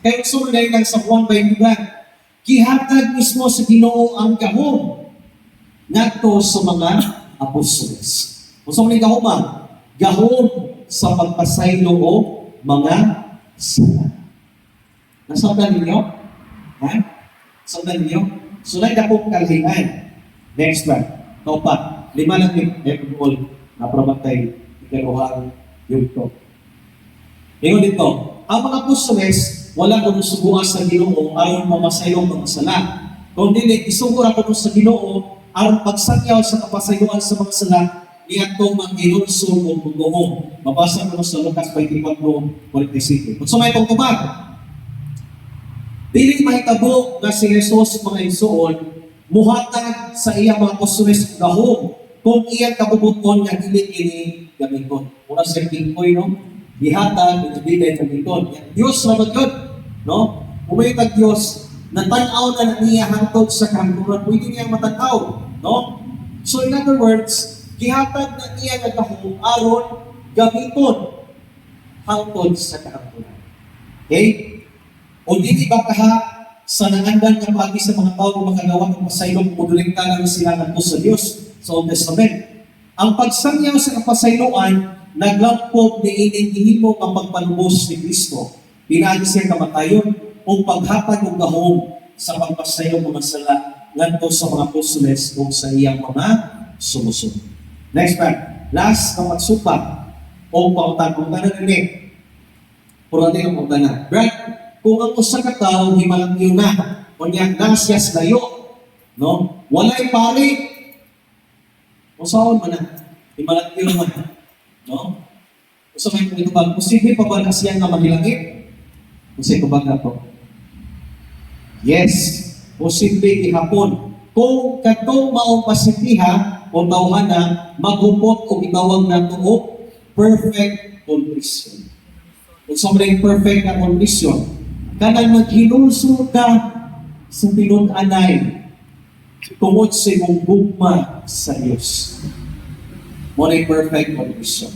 Kaya gusto mo lang sa 1:20, gihatag mismo sa Ginoo ang gahom ngadto sa mga apostoles. Gusto mo lang gahom sa pagpasaylo o mga sala. Nasundan ninyo? Ha? Nasundan ninyo? Sunay na pong kalihan. Next one. Kaupat. 5 lang yung everyone na probatay ikaluhang yung ito. Ngayon dito, ang mga apostoles, wala kung subukan sa Ginoo aron mamasayong mga sala. Kung dili, isugura ko sa Ginoo aron pagsangyaw sa kapasayuan sa mga sala niya itong mag-inulso o pagbuhong. Mabasa ko sa Lucas 24:45. Kung sumay itong tubag, dili mahitabo na si Jesus mga isuon, muhatag sa iya mga apostoles gahom kung iyang kabubuton nga dili kini gamiton. Muna sa tingkoy, no? Gihatag, dili gamiton. Diyos na yun, no? Umayot ang Diyos, natanaw na niya hangtod sa kahangturan, pwede niya matanaw, no? So in other words, gihatag na niya nga gahom aron gamiton hangtod sa kahangturan. Okay? O dili ba kaha sa nangandan nga pagi sa mga tao nga makagawa ng pasaylong mudulingta na sila ngadto sa Dios sa Old Testament. Ang pagsangyaw sa kapasayloan naglampog ni ining gihimo ang pagpanubos ni Kristo. Pinaagi siya kamatayon o paghatag og gahom sa pagpasayaw mga sala ngadto sa mga apostoles o sa iyang mga sumusunod. Next one. Last na pagsupat o pautan na nini. Pura din ang pautan na. Right? Kung ang usa ka tawo himalangyo na, o niya gracias layo, no? Walay pari. O saan man na? Himalangyo man. No? So may ito ba? Posible pa ba na siya nga mahilangit? Kasi ko ba na to? Yes. Posible ihapon. Kung katong maong pasitiha o tawhana, maghupot o itawag na ito o perfect condition. Kung sa mga perfect na condition, kanang maghinulso ka sa pinunanay tungod sa imong gugma sa Diyos. Muna perfect condition.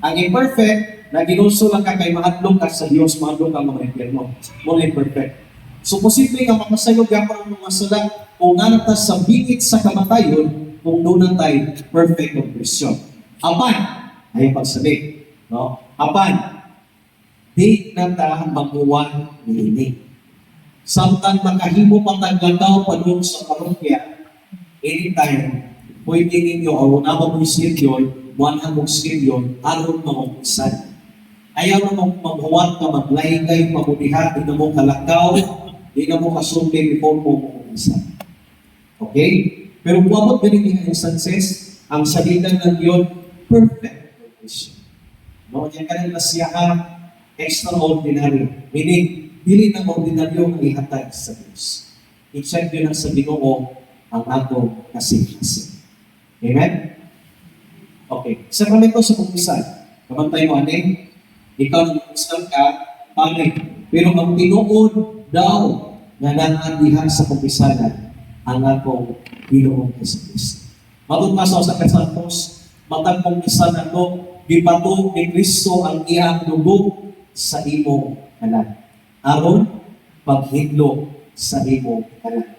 Ang imperfect, na ginulso lang ka kay mahadlong ka sa Diyos, mahadlong ka mga impyerno. Muna perfect. So, posible nga makasayog ako ng mga sala kung nanata sa bingit sa kamatayon kung doon tayo perfect condition. Apan, ay pagsabi, no? Apan, di na ta maguwan ni samtang makahimo pang naglataw pa doon sa parokya, anytime, pwede ninyo o namang silyon, wanang mong silyon, aron mamampisan. Ayaw na mong maghuwat na maglaygay, mabudihat, di na mong kalakaw, di na mong kasumpi before mo mamampisan. Okay? Pero buwabot ganit yung instances, ang salitan ng Diyos, perfect condition. No, yan ka rin nasya extraordinary. Meaning, dili na ordinaryo ang ihatag sa Diyos. I-check nyo lang sa Ginoo ang ato kasing-kasing. Amen? Okay. Sakramento sa kumpisan. Kamantay mo, ane? Ikaw na mag-islam ka, pangit. Pero ang tinuod daw na nanandihan sa kumpisanan ang ato Ginoong Kristo. Matutmasaw sa Kasantos, matagpong isa na ito, gipatong ni Kristo ang iyang dugo sa imong kalan. Aron paghidlo sa imong kalan.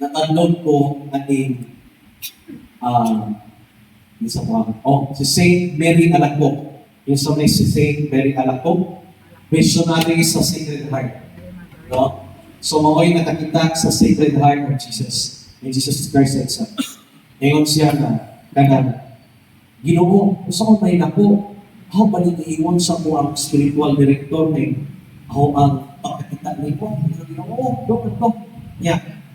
Natandon ko ating si Saint Mary Alacoque. Yung sa may si Saint Mary Alacoque, missionary sa Sacred Heart. No? So, mao'y nakakita sa Sacred Heart of Jesus. Ni Jesus Christ itself. Ngayon siya na, Ginoo, gusto ko may nako. Ako baliniingon sa ko ang spiritual director ni ako ang pagkakita ni ko. Ginoo, dok.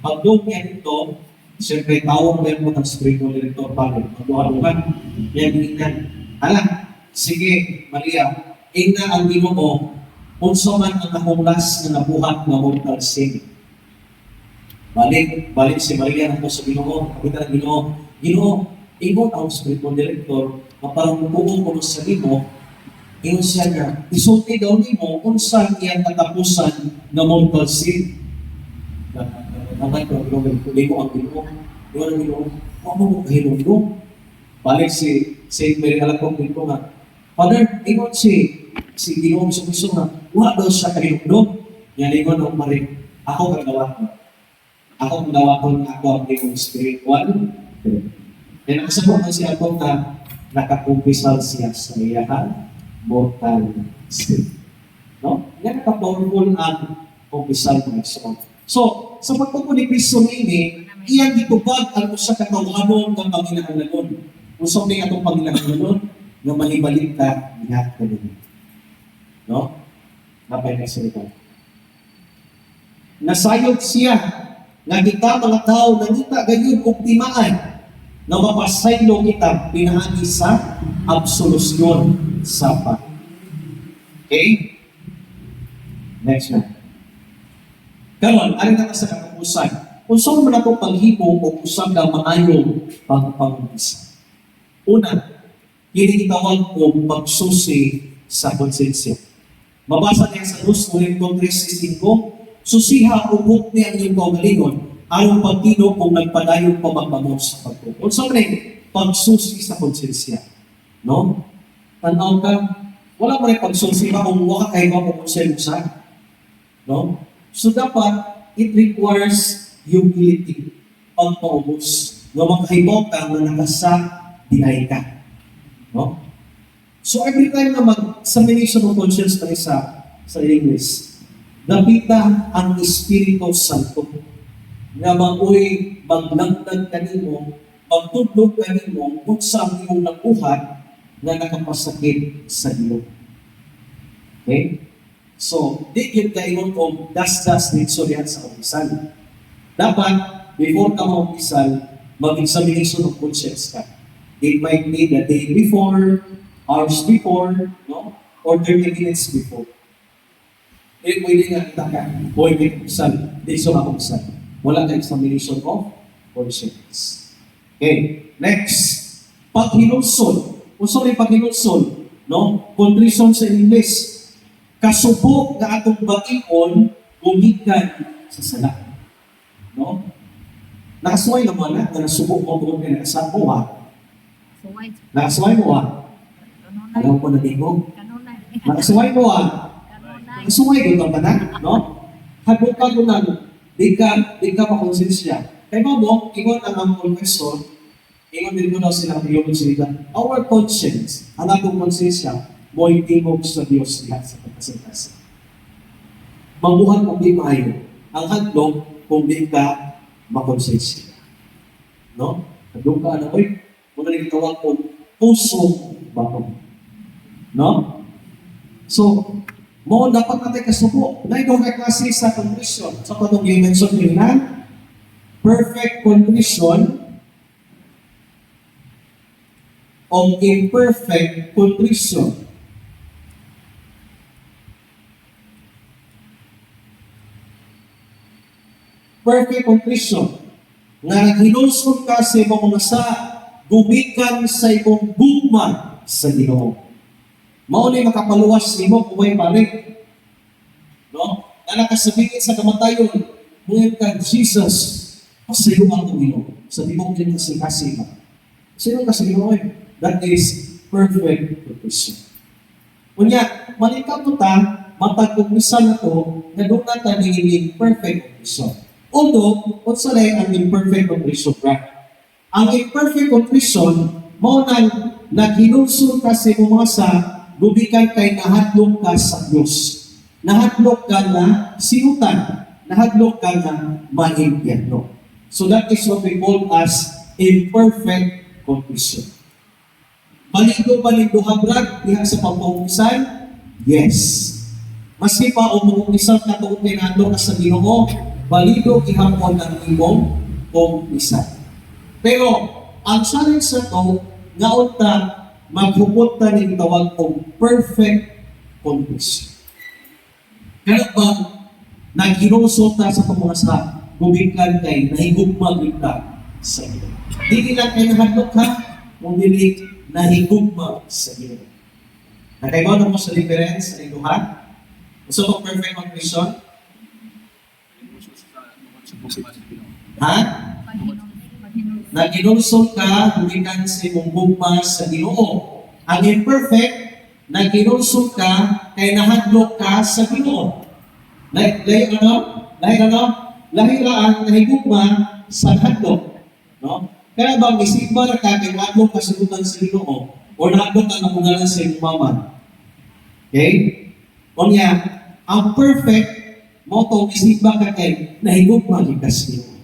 Pag dok yan ito, siyempre tawag mo yan mo ng spiritual director pa rin. Pagduhan-duhan, yan. Hala, Sige, Maria, ina ang Ginoo, unsa man ang nahumlas nga nabuhat nga mortal sin. Balik si Maria nako sa Ginoo, kapita ng Ginoo, Ginoo, ingon ang spiritual director, maparang mupuong ko sa imo, ingon siya nga, isulti daw nimo unsa iyang katapusan nga mortal sin. Naman ko, Ginoo ang Ginoo, ingon ang Ginoo, ano mo kahilong balik si Saint Mary Alacog dito nga, Father, ingon si Ginoo Jesucristo nga, wala daw siya kahilong yan ingon ang Maria, ako kagawa ko. Ako kagawa ko na ako ang iyong spiritual. Yan ang sabi ko siya ako na nakakumpisal siya sa iyahan mortal sin. No? Yan ka-powerful ang kumpisal ng Igsoon. So, sa pagtuko ni Kristo nini, iyang gitubag ang usa ka tawhanon ng Panginoon. Usa ni atong Panginoon nga mahibalik ka niya kanina. No? Napay na salita. Nasayod siya nga kita mga tao nangita gayon og timaan na mapasaylo kita pinaagi sa absolusyon sa pa. Okay? Next na. Karon, ano na sa katapusan? Kung saan mo na itong paghimo o usang na maayong pagpapagpisa. Una, kinitawag ko pagsusi sa konsensya. Mabasa niya sa 2 Corinthians 3:5, susiha ubok niya ang iyong kaugalingon, aron pagtino kung nagpadayon pa magpamot sa pagtuto. Kung saan pagsusi sa konsensya. No? Tanaw ka, wala mo rin pagsusi ba kung wala kayo ba kung konsensya. No? So dapat, it requires humility, pagpaubos, na makahibaw ka na nakasa-diay ka. No? So every time na mag-examination of conscience tayo sa English, napita ang Espiritu Santo nga maoy maglangtag kanimo, magtudlog kanimo kung saan iyong nakuhat na nakapasakit sa iyo. Okay? So, di yun kaingon kung das-das dito yan sa umpisan. Dapat, before ka maumpisan, mag-examination of conscience ka. It might be the day before, hours before, no? Or 30 minutes before. Pwede nga kita ka, pwede umpisan, di so maumpisan. Wala ka examination of conscience. Okay, next. Paghinulsol. Kung sorry, paghinulsol, no? Contrition sa English. Kasubok na atong bation gumikan sa sala. No? Nakasuway naman na nasubok mo kung kinakasan mo ha. Suway. Nakasuway mo ha. Kanunay. Alam ko na din mo. Kanunay. Nakasuway mo ha. Kanunay. Nakasuway ko ka na. No? Habok ka ko na, di ka makonsensya. Kaya mo, ingon ang mga professor, ingon din ko daw silang theology, our conscience, ang atong konsensya, mo itingog sa Diyos lahat sa pagkasintasa. Mabuhat kung di maayo, ang handlong kung di ka makonsensya. No? Handlong ka na, oy, muna rin tawag ko, pusong bakong. No? So, mo dapat natin kasubo. Na ito kay klase sa contrition. So, kung yung mention nyo na, perfect contrition o imperfect contrition. Perfect contrition nga naghinulsol ka sa imong mga sa gumikan sa imong gugma sa Ginoo. Mao ni makapaluwas nimo kung may balik. No? Na nakasabingin sa kamatayon, ngunit ka Jesus, pasayo ang Ginoo. Sa timong din kasi mo. Pasayo ka sa Ginoo. That is perfect contrition. Kunya, malikaw mo ta, matagpumisan na to, na doon natin hiniling perfect contrition. Although, kung sa ang imperfect contrition, right? Ang imperfect contrition, mo nang naghinulsol ka sa mga sa gubikan kay nahadlok ka sa Diyos. Nahadlok ka na sinutan. Nahadlok ka na maimpyerno. So that is what we call as imperfect contrition. Maligo ba ni duhabrag diha sa pagpaumisan? Yes. Maski pa o mag-umisan na tuon kay nahadlok ka sa Ginoo, balido ihapon ang imong pagpaumisan. Pero ang challenge sa to, nga unta maghupot ta ning tawag og perfect confession. Kaya ba naghinusot ta sa pamasa gubikan kay nahigugma kita sa Ginoo. Dili lang kay nahadlok ka, kung dili nahigugma sa Ginoo. Nakaibaw na mo sa difference sa duha? Gusto mo perfect confession? Ha? Naginulsol ka, gumikan sa imong gugma sa Ginoo. Ang imperfect, naginulsol ka, kay nahadlok ka sa Ginoo. Lahi ano? Lahi ano? Lahi raan, nahigugma sa hadlok. No? Kaya ba, isipa na ka, kay nahadlok ka sa gutan sa Ginoo, o nahadlok ka na kungalan sa imong mama. Okay? O niya, ang perfect, mo to isipa ka kay nahigugma ka sa Ginoo.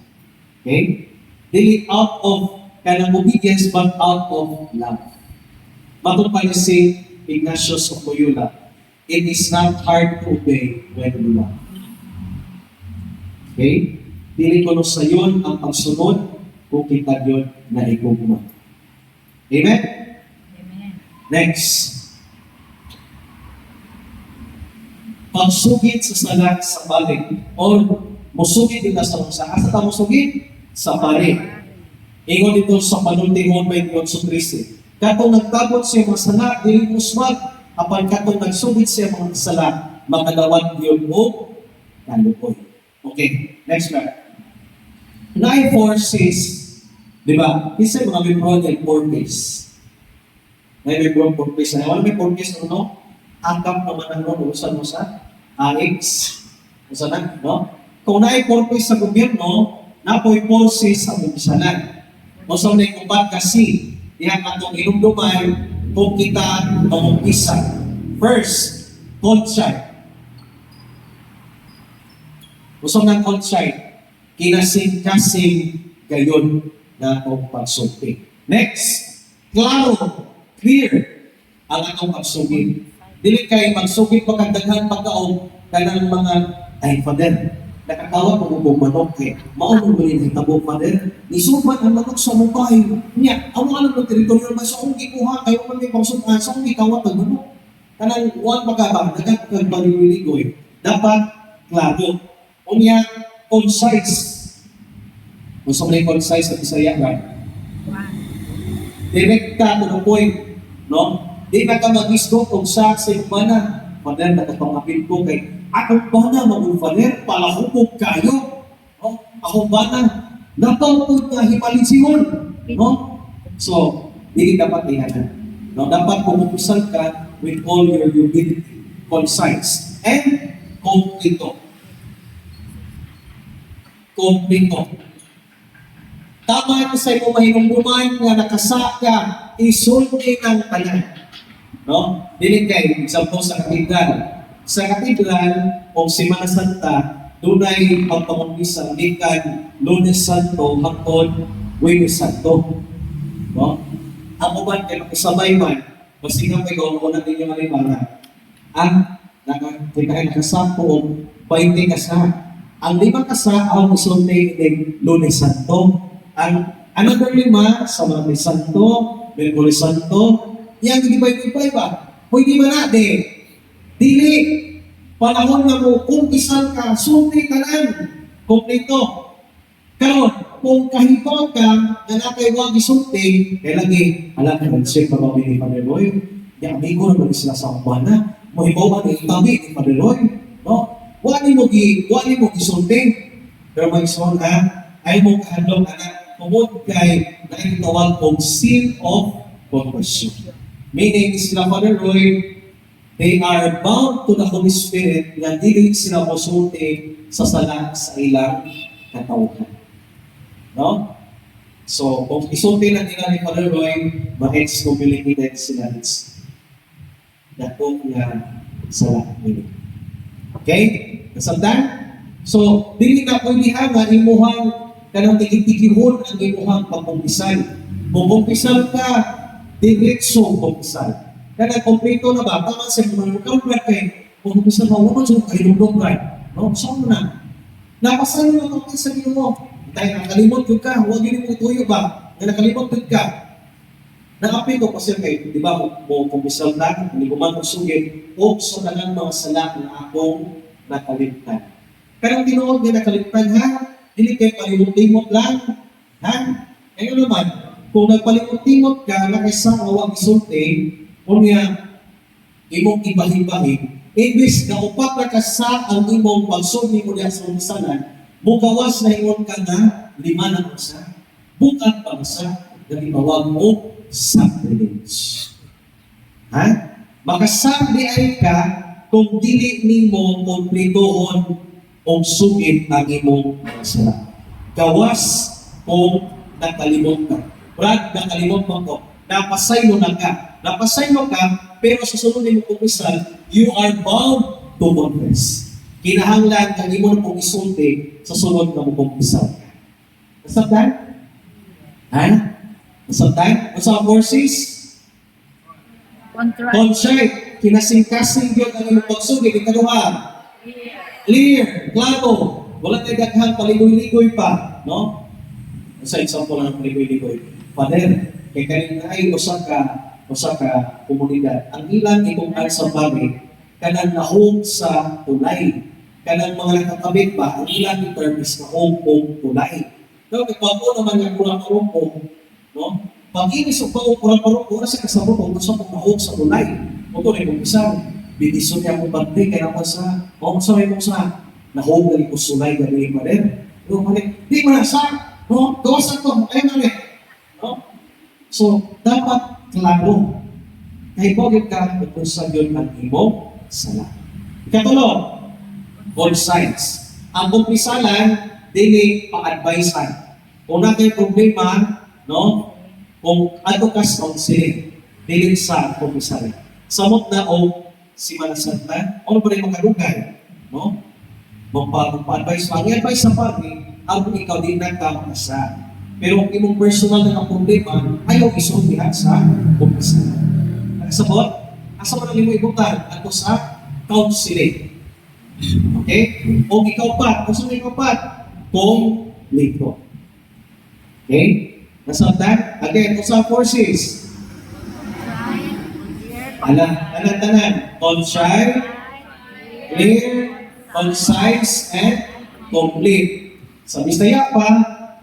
Okay? Dili out of kanang obedience but out of love. Matupad si Ignatius of Loyola, it is not hard to obey when you love. Okay? Dili ko no sayon ang pagsunod kung kita yun na igugma. Amen? Amen. Next. Pagsugid sa salat sa balik or musugid nila sa asa ta musugid? Sa pare. Ingon dito sa panultingon by Dios Kristo. Katong nagtabot siya mga sala, dili muswag, apan katong nagsugid siya mga sala, makadawat yun o kalukoy. Okay, next one. Nine forces, di ba? Isa mga membro ng forces. May membro ng forces. Wala may forces ano? Angkap naman ang no, usan mo sa AX. Usan na, no? Kung naay forces sa gobyerno, napoy forces sa mumsalan. O sa mga kubat kasi, diyan atong inumdumay kung kita mamupisa. First, contrite. O sa mga contrite, kinasing-kasing gayon na atong pagsulti. Next, klaro, clear ang atong pagsulti. Dili kay magsugit pagkandaghan pagkaon kanang mga ay Father. Nakatawa ko kung manok eh. Maunong mo yung hitabo, Father. Isubat ang manok sa mukhay. Niya, ang alam ng teritoryo naman sa kong ikuha, kayo man may pangsunan, sa kong ikawat ang manok. Kanang huwag magkabang, nagkakagbaliligo eh. Dapat, klaro. O niya, concise. Kung sa mga concise at isaya, right? Direct ka to the point. No? Di na ka mag-isgo kung sa imana. Father, nakapangapin ko kay ako ba na mag-Father, palahubog kayo. No? Ako ba na napangpod na himalisiyon. No? So, hindi dapat ihanan. No? Dapat pumupusan ka with all your humility, concise, and complete. Kompleto. Tama ito sa imo mahinumduman nga nakasaka, isulti ng tanan. No? Dili kay example sa katedral. Sa katedral o Semana Santa, dunay pagpamulisan gikan Lunes Santo hangtod Huwebes Santo. No? Ang uban kay makisabay man, basta nga may gawin na ninyo malimana. Ang nakasampo o 20 kasa. Ang 5 kasa ang isulti ng Lunes Santo. Ang another 5 sa Martes Santo, Miyerkules Santo, yang gibay-gibay ba? Pwede man natin. Dili. Panahon na mo, kung isang ka, sulti tanan. Kompleto. Karon, kung kahitong ka, na nakaiwag isulti, kaya lagi, alam ka, nag-check pa ba ni Padeloy? Kaya amigo naman sila sa umbana. Mahibaw ba ni itabi ni Padeloy? No? Wali mo isulti. Pero may isong ay mo kahadlong anak, kumod kay nakikitawag kong seal of conversion. Meaning, sila Father Roy, they are bound to the Holy Spirit na dili sila mosulti sa sala sa ilang katawhan. No? So, kung isulti na nila ni Father Roy, ma-excommunicated sila dako nga sala nila. Okay? Nasamdan? So, dili na pwede nga imuhang kanang tigit-tigihon ang imuhang pagpumpisan. Kung pumpisan ka, diretso pumpisan. Kaya kompleto na ba? Tama sa mga kalpret kay kung gusto mo, huwag mo kayo lumay. No? So na. Napasan mo ang sa iyo mo. Tayo nakalimot yun ka. Huwag yun mo tuyo ba? Na nakalimot yun ka. Naapil ko kasi kay, di ba, mo kumisal na, hindi ko man magsugid, o sa tagang mga sala na akong nakalimtan. Pero ang tinuod nga nakalimtan ha, hindi kayo palimot-limot lang. Ha? Ngayon naman, kung nagpalimot-limot ka, na kaysa awag isulti, kunya, imong ibahin-bahin, imbis na upat na kasa ang imong pagsuni mo diyan sa misalan, mugawas na ingon ka na 5 na kasa, bukat pa kasa, na ibawag mo sacrilege. Ha? Makasabdi ay ka kung dili nimo kompletohon o sugid ang imong sala. Gawas kung nakalimot ka. Brad, nakalimot mo ko. Napasaylo na ka. Napasaylo ka, pero sa sunod mo kumisal, you are bound to confess. Kinahanglan kang imo na kong isulti sa sunod na mo kumisal. Nasabdan? Ha? Nasabdan? Sa verses? Contrite. Contrite. Kinasing-kasing yun ang imong pagsugid. Ikaduha. Clear. Klaro. Wala tayo daghang paligoy-ligoy pa. No? Sa example lang ng paligoy-ligoy. Father, kay kanina ay usa ka komunidad. Ang ilang itong sa bagay, kanang nahog sa tulay. Kanang mga nakakabit pa, ang ilang term is nahog o tulay. Pero kagwapo naman yung kurang-kurong, no? Pag-inis o kurang-kurong, oras sa kasabot, kung gusto kong nahog sa tulay. Ito rin kung isang, bitiso niya kung bante, kaya ako sa may kung sa, nahog na ko sulay, gano'y pa rin. No, di mo na sa, no? Gawas na ito, ayun na rin. No? So, dapat klaro. Kahit bogit ka, kung sa yun ang imong sala. Ikatulo, both sides. Ang kumpisalan, dili pa-advisean. Kung na kayo problema, no? Kung ato kas counseling, dili sa kumpisalan. Samot na o si Malasanta, o ba rin makalugay, no? Magpa-advise pa. Ang advice sa pari, ang ikaw din nagkamakasa. Pero kung imong personal na problema, ayaw isultihan sa kumpisalan. Nakasabot, asa mo na limo ibutan ato sa counseling. Okay? O ikaw pa, kung saan ikaw pa, kung lito. Okay? Nasabtan? Again, kung sa forces, tanan. Contrite, clear, concise, and complete. Sa Bisaya pa,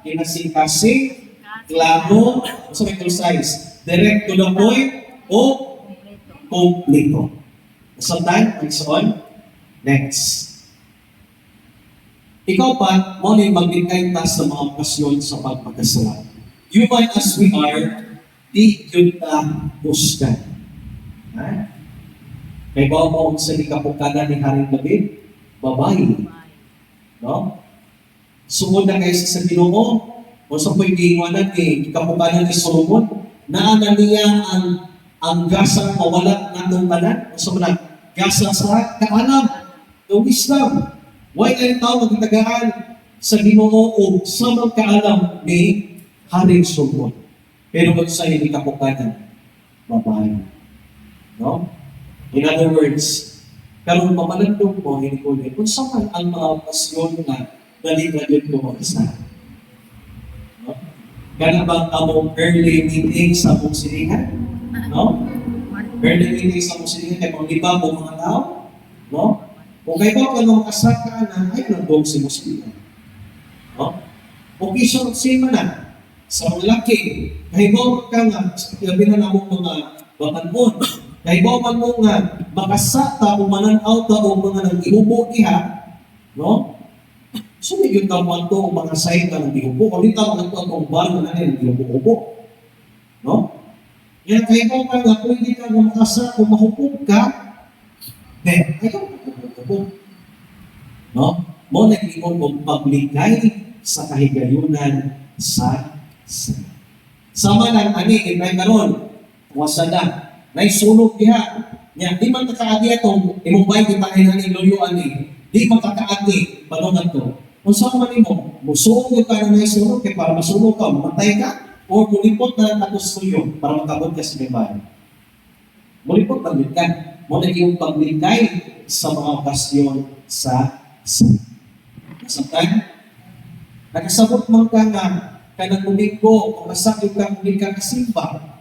kinasing-kasing, klaro, sa may concise, direct to the point, o kompleto. Nasabtan? Next on. Next. Ikaw pa, mo na yung magbigay ta sa mga okasyon sa pagpagkasala. Human as we are, di yun na husgan. Ha? Kay ba mo sa likapukada ni Haring David? Babae. No? Sumod na kayo sa Ginoo, o sa pwedinganan ni kapukada ni Solomon, naana niya ang gasa mawala ng tanan, o sa mga gasa sa kaalam, ng Islam. Why ay tao magtagaan sa Ginoo o sa mga kaalam ni Haring Solomon? Pero kung sa hindi kapukada, babae. No? In other words, karon mamalandong mo, hindi ko rin, kung saan ang mga pasyon na dali-dalit ko mag-isa. No? Ganun bang among early meeting sa mong silingan? No? Early meeting sa mong silingan, kaya mga iba mo mga tao? No? Kung kayo ba ka nung kasaka na, ay nandong si Muslim. No? Kung isunod-sima na, sa mga laki, kayo ba ka nga, sabi na namong mga bakanbon, kayo ba man mo nga, makasata o mananaw ta o mga nag-iubo niya, no? So, may yun tawag to o mga site na nag-iubo, o di tawag ito ang bar na nag-iubo-ubo. No? Kaya kayo ba ka nga, kung hindi ka makasa o mahupog ka, then, ayaw po. No? Mo nag-ion o pagligay sa kahigayunan sa sama ng ani, inay karon, wasada, naisunog diha. Nya, di man kakaagi atong, imong bay kita ay nani luyuan ni, di man kakaagi, panungan to. Kung saan man imo, musuog yung ka na naisunog, kaya para masunog ka, matay ka, o mulipot na natos tuyo, para makabot ka sa may bahay. Mulipot na ka. Mo nag-iong pagligay sa mga okasyon sa nasabtan. Nakasabot man ka nga, kanang domingo, kung masakit ka, hindi ka kasimba.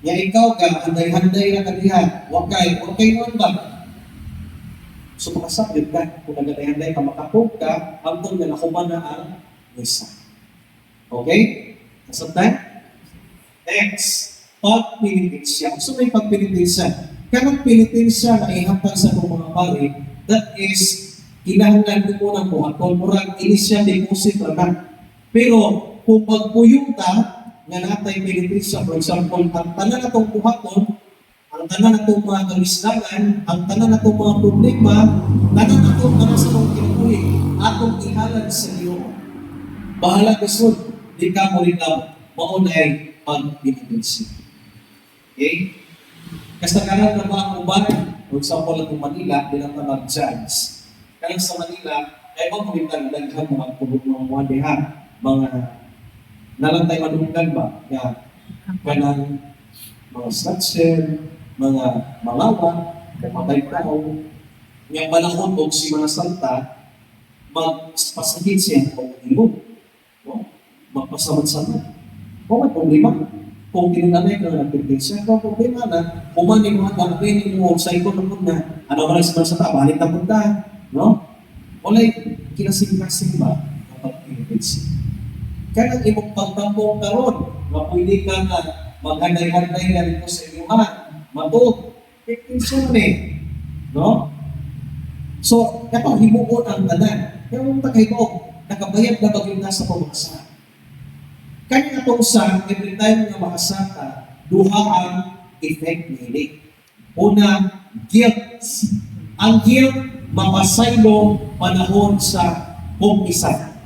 Nga ikaw ka, handay-handay na kadiha. Huwag kay mo ba? So makasabit ka, kung naghanday ka, makapog ka, hangtong na nakuman na ang misa. Okay? Kasabtan? Next, pagpinitensya. So may pagpinitensya. Kanang pinitensya na ihatag sa itong mga pari, that is, kinahanglan ko ng buhaton. Murag, inisya deposit na. Pero, kung magpuyong ta, nga natay pinitensya, for example, ang tanan na itong buhaton, ang tanan na itong mga kalislangan, ang tanan na itong mga problema, tanan na itong para sa itong kinabuhi, atong ihalad sa iyo. Bahala kisod, di ka mo rin na maunay pag-pinitensya. Okay? Kasagaran na mga uban, for example, itong Manila, dinatawag judge. Kaya sa Manila, ay mga kumintang-daghan mga pulog ng mga deha, mga nalantay madunggan ba, na kanang mga snatcher, mga malawa, kamatay tao, ngayong panahon o si mga salta, magpasakit siya o ilog, no? Magpasamad-samad. Kung may problema, kung kinanay ka ng pagpipensya, kung problema na, kumani mga kapinin mo sa ikon na, ano ba na sa balik na punta, no? Wala'y kinasing-kasing ba ng pagpipensya? Kaya ang imong pagtampong karon, na pwede ka na maghanday-handay na rin sa inyuhan, matog, pagpipensya mo no? So, kapag himuon ang tanan, yung tagahibo, nakabayad na bagay na sa pamasa. Kaya itong sa, every time na makasaka, duha ang effect nili. Una, guilt. Ang guilt, mapasaylo panahon sa kumpisa.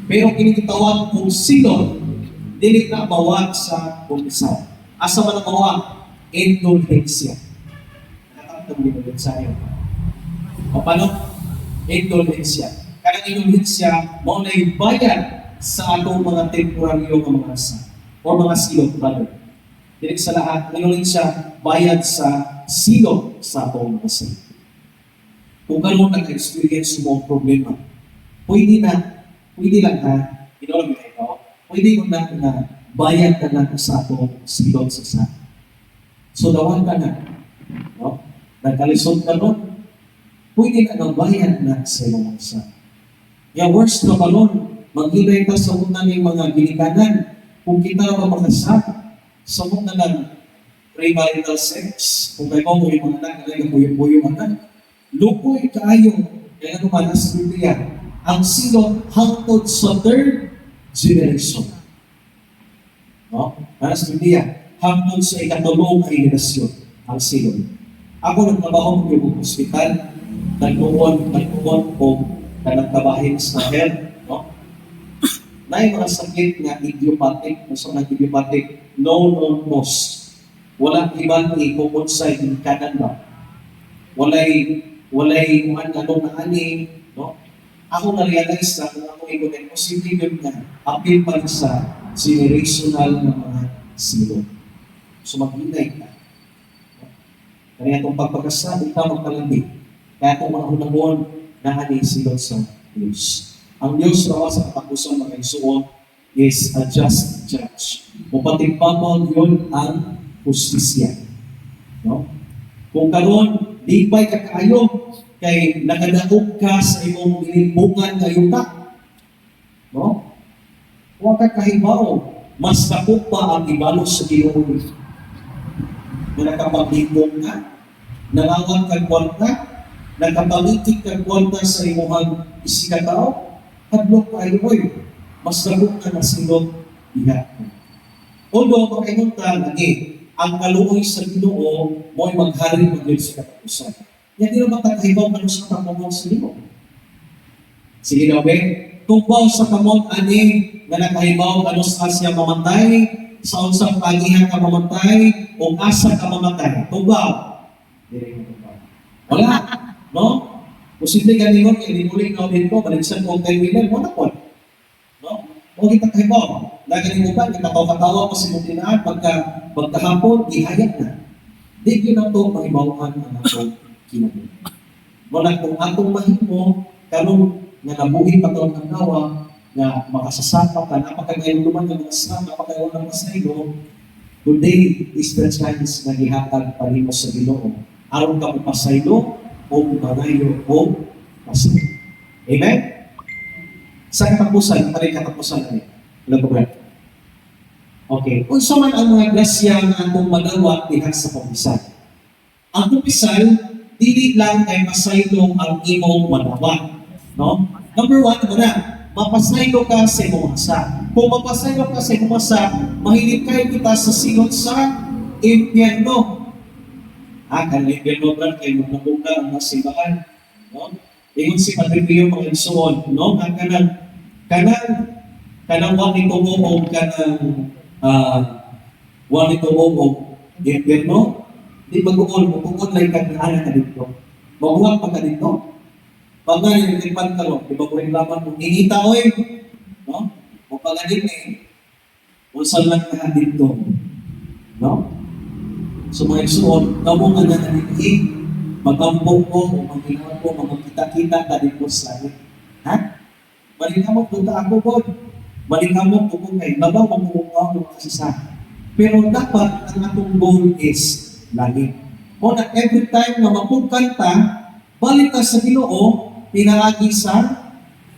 Pero kinitawag kung sino, dili na bawag sa kumpisa. Asa man ang bawag? Indulhensya. Nakakatang din sa iyo. O paano? Indulhensya. Kaya indulhensya, mauna yung bayan sa atong mga temporaryo ng mga asa o mga silot, brother. Dili sa lahat, indulhensya, bayad sa silot sa atong mga asa. Kung karoon nag-experience mo ang problema, pwede lang ha, inolong mo ito, pwede mo na bayad ka na sa atong silot sa sa. So, dawan ka na, no? Nagkalisod ka nun, pwede na bayad na sa iyong isa. Yung worst na balon, maghinay ka sa una ng mga ginikanan. Kung kita ba makasap, sa una ng premarital sex, kung kayo mo yung mga anak, kaya buyong-buyong anak, lupoy kaayo, kaya naman sa Biblia, ang silot hangtod sa third generation. No? Sa Biblia, hangtod sa ikatulong generasyon, ang silot. Ako nagtrabaho ng yung hospital, nagpuon o nagkabahin sa health, no? Na yung mga sakit nga idiopathic, so na idiopathic, no cause. Walang ibang ikukot sa kanan ba? Walay anong na ani, no? Ako na-realize na kung ako ikutin, posible yun na appeal pa sa generational na mga silo. So mag-inay ka. Kaya itong pagpagkasal, ikaw magpalandi. Kaya itong mga unahon na silo sa Diyos. Ang Diyos raw sa katapusan ng Igsuon is a just judge. O patimpamang yun ang justisya. No? Kung karon di ba'y kakaayo kay nakadaog ka sa imong ilimbungan kayo ka. No? Huwag ka kahibaw. Mas kapok pa ang ibalo sa Ginoo. Na nakapaglimbong ka, nangawag kang kwarta, nakapamitik kang kwarta sa imong isikataw, hadlok kayo oy, mas labok ka na silot diha. Although, makainuntan, ang kaluoy sa Ginoo mo'y maghari maglit sa katapusan. Yan di naman takahibaw ka sa kamong sa Ginoo. Sige na, tungkol sa kamong ani na nakahibaw ka sa asya mamatay, sa unsang pagihan ka mamatay, o asa ka mamatay. Tungkol. Wala. No? Posible ganingon, inulit na ulit ko, baligsan ko kay William, wala po. No? O kita kayo po, lagi mo ba, katawa-katawa pa si Mutinaan, pagkahapon, ihayag na. Di yun ang ito, mahibawahan ang atong kinabuhi. Wala kung atong mahimo, karong na nabuhi pa ito ang nawa, na makasasapa ka, napakagayon naman ng mga sa, napakagayon ng masaylo, Today is the chance na gihatag panimo sa Ginoo. Aron ka mapasaylo o mangayo o pasaylo. Amen? Sa katapusan, parin katapusan na rin. Lagobrad. Okay. Unsa man ang mga grasya nga atong madawat diha sa kumpisan. Ang kumpisan, dili lang kay masaylo ang imong madawat. No? Number one, na, mapasaylo ka sa imong masa. Kung mapasaylo ka sa imong masa, mahilig kayo kita sa silot sa impyerno. Kan impyerno brad, kayo magnabuga ang mga simbahan. No? Ingon si Padre Pio mga igsoon, no? Kanang wani tumuog wani tumuog impyerno, di magugol, magugol lang kanaan ka dito. Maguwag pa ka dito. Pag nga nililipan ka ro, di ba ko rin laman mo, ingita oy, no? O pagaling unsan lang ka dito. No? So mga igsoon, kamo nga na nalipig, magampong ko, o maginawa ko, magkita-kita ka dito sa akin. Ha? Malingamot punta ako po. Malingamot po kung kayo. Labaw, mamukuha ko kasisa. Pero dapat ang atong goal is langit. O na every time na mapugkanta, balik ka sa Ginoo, pinaagi sa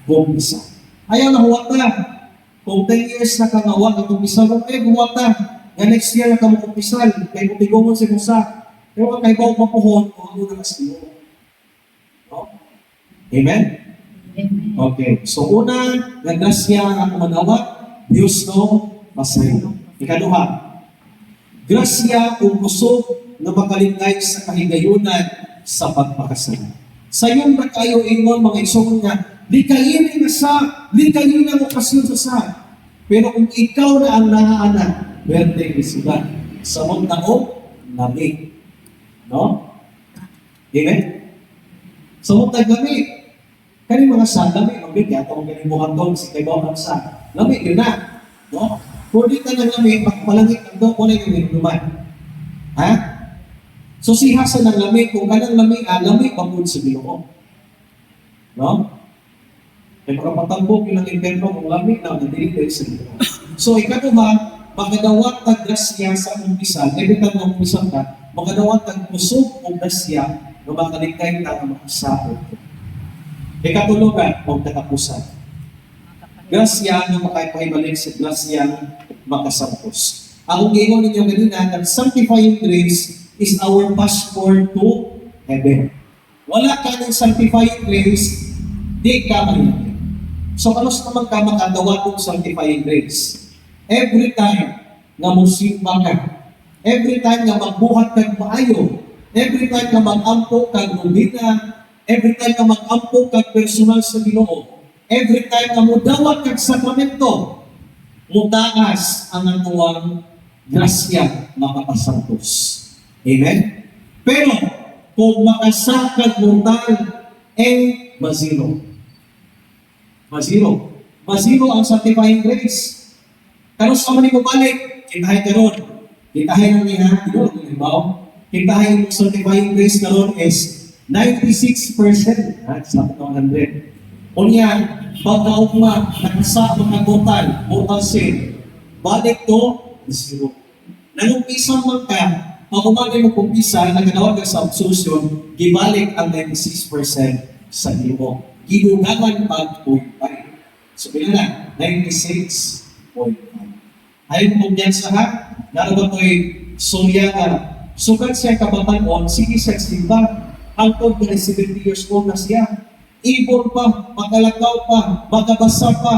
bumpisa. Ayaw na huwata. Kung 10 years na kangawa, ang bumpisa mo, huwata. Nga next year na ka makumpisal, kay mutigongon si Musa. Pero kay baw mapuhon, kung ano na kasi mo. No? Amen? Amen. Okay. So una, grasya ang manawat, Diyos no, masaylo. Ikaduha, grasya o kusog na makalingay sa kahigayunan sa pagpakasal. Sa iyong na kayo ingon mga igsoon nga, likayin ang okasyon sa. Pero kung ikaw na ang nahaanan, werte sila. Sa mong tao, lamig. No? Amen? Sa mong lamig. Kani mga sa lamig, magbigay atong ganibuhan doon, si kay bawang sa. Lamig yun na. No? Kung di ka na lamig, pagpalangit ang doon, wala yung inuman. Ha? So sihasan ng lamig, kung kanang lamig, lamig pagod sa Ginoo. No? Kaya makapatambok yung ng impyerno, kung lamig na, nandili sa Ginoo. So ikaduha, magdawat tag grasya sa umpisan, every time na umpisan ka, magdawat tag kusog o grasya na makaligtay ka ng makasapot. Ikatulugan, huwag katapusan. Grasya na makapahibalik sa grasya makasapos. Ang gingon ninyo kanina, that sanctifying grace is our passport to heaven. Wala ka ng sanctifying grace, di ka malilaki. So, kalos naman ka makadawat ng sanctifying grace? Every time na musimba ka, every time na magbuhat kang maayo, every time na mag-ampo kang nundina, every time na mag-ampo kang personal sa Ginoo, every time na mudawat kang sakramento, mutaas ang atuang grasya makapasantos. Amen? Pero, kung makasakad mortal, mazero. Mazero. Mazero ang sanctifying grace. Karos ka man mo balik, kitahay karon. Kitahay ng niya, kitahay ng certifying grace karon is 96%. Sa 100. Unya, pagkaugma, nakasa mga mortal sin, balik to, zero. Nangumpisa man ka, pag umagay mo kumpisa, nagkadawag ka sa absolution, gibalik ang 96% sa imo. Ginugaman pag 0.5. So, pila na? 96.5. Ayun po diyan sa ha, naroon ko'y Sulyana. Sugat siya kabataon, sige siya simba. Ang tod na 70 years old na siya. Ibon pa, magalakaw pa, magabasa pa,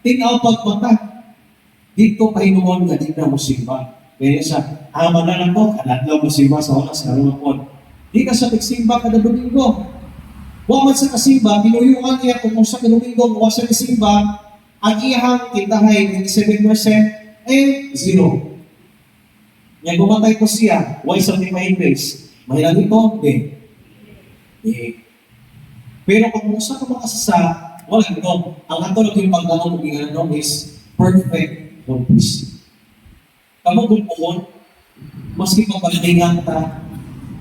tinaw pagmata. Dito pahinuon ka, di na mo simba. Kaya siya, na lang po, kalatlaw mo simba sa oras, karungan po. Di ka siya nagsimba kada Domingo. Huwag man sa kasimba, pinuyuan niya kung sa Domingo, huwag sa kasimba, ang iyahang kintahay, 7%, zero. Ngayon bumatay ko siya, why sanctifying grace? Mahilang ito? Pero kung sa ka makasasa, wala ito. Ang atulog yung pagdano mo ginano is perfect completion. Kamu kung puhon, maski papalingan ta,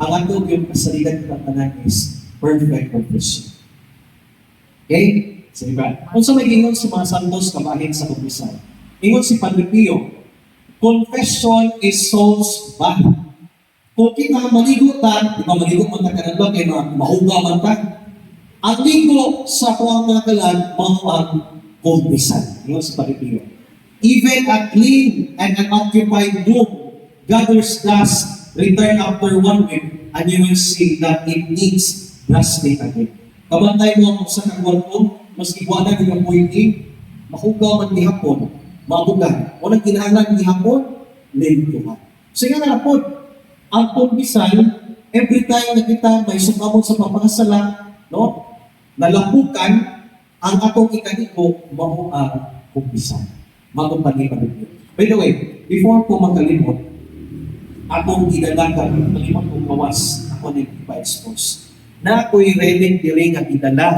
ang atulog yung kasaligan ng tanan is perfect completion. Okay? Sige ba? Kung sa may ingon sa mga santos kabahin sa kumpisan, ingon si Padre Pio, confession is soul's bath. Kung kita maligo ta, di ba maligo man ta kanadlaw kay mahuga man ta. Ang ligo sa kuwang mga kalan, mao ang kumpisan. Yun sa pagkitiyo. Even a clean and unoccupied room gathers dust, return after 1 week, and you will see that it needs dusting again. Kabantay mo kung sa kagwarto, mas iwanan yung pwede, mahugaw man ni hapon, mabugan. O nang kinahanglan ni hapon, lintuhan. So nga na po, ang kumpisan, every time na kita may sumabot sa papangasala, no? Nalapukan, ang atong ikanigo, mao ang kumpisan. Magumpani pa rin. By the way, before ko makalimot, akong idalagan, malimot kong mawas, ako na ipa-expose. Na ako'y relic diri nga idala.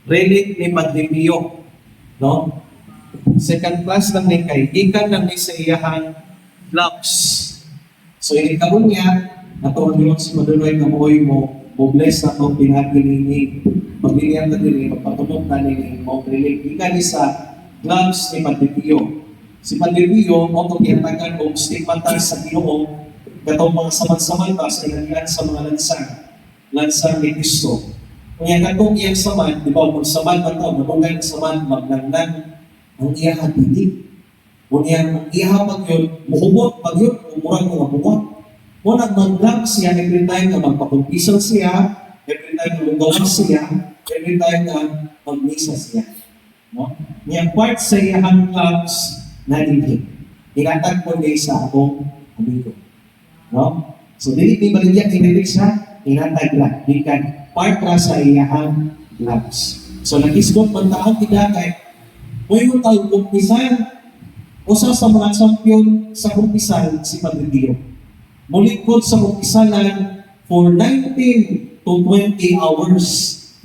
Relic ni Magdipio. No? Second class lang ni kay. Ikan lang ni sa iyahang gloves. So, yung ikabon niya, natuon yun si Maduloy na mo bless na itong pinagilinig. Maglilihan na din, magpatunod na ni Mount Relic. Ikan ni sa gloves ni Magdipio. Si Magdipio, mo itong kinatagan o stigmata sa Ginoo, katong mga saman-samanta sa inanihan sa mga lansang ni Kristo. Kung yan katong iyang saman, di ba, kung saman na ito, mabugan saman, magnangnan, ang iya habili. Kung yan, ang iya pag yun, muhubot, pag yun, umurang mga bumot. Kung nagmanglang siya, every time na magpakumpisal siya, every time na lugawan siya, every time na magmisa siya. No? Niyang part sa iyang clubs na hindi. Inatag ko din sa akong amigo. No? So, dili maligyan kinilig sa inatag lang. Ikan part ra sa iyang clubs. So, nakisgot man taong tidakay, kung yung taong kumpisan, usa sa mga champion sa kumpisan, si Magdipio. Mulikod sa kumpisanan for 19 to 20 hours.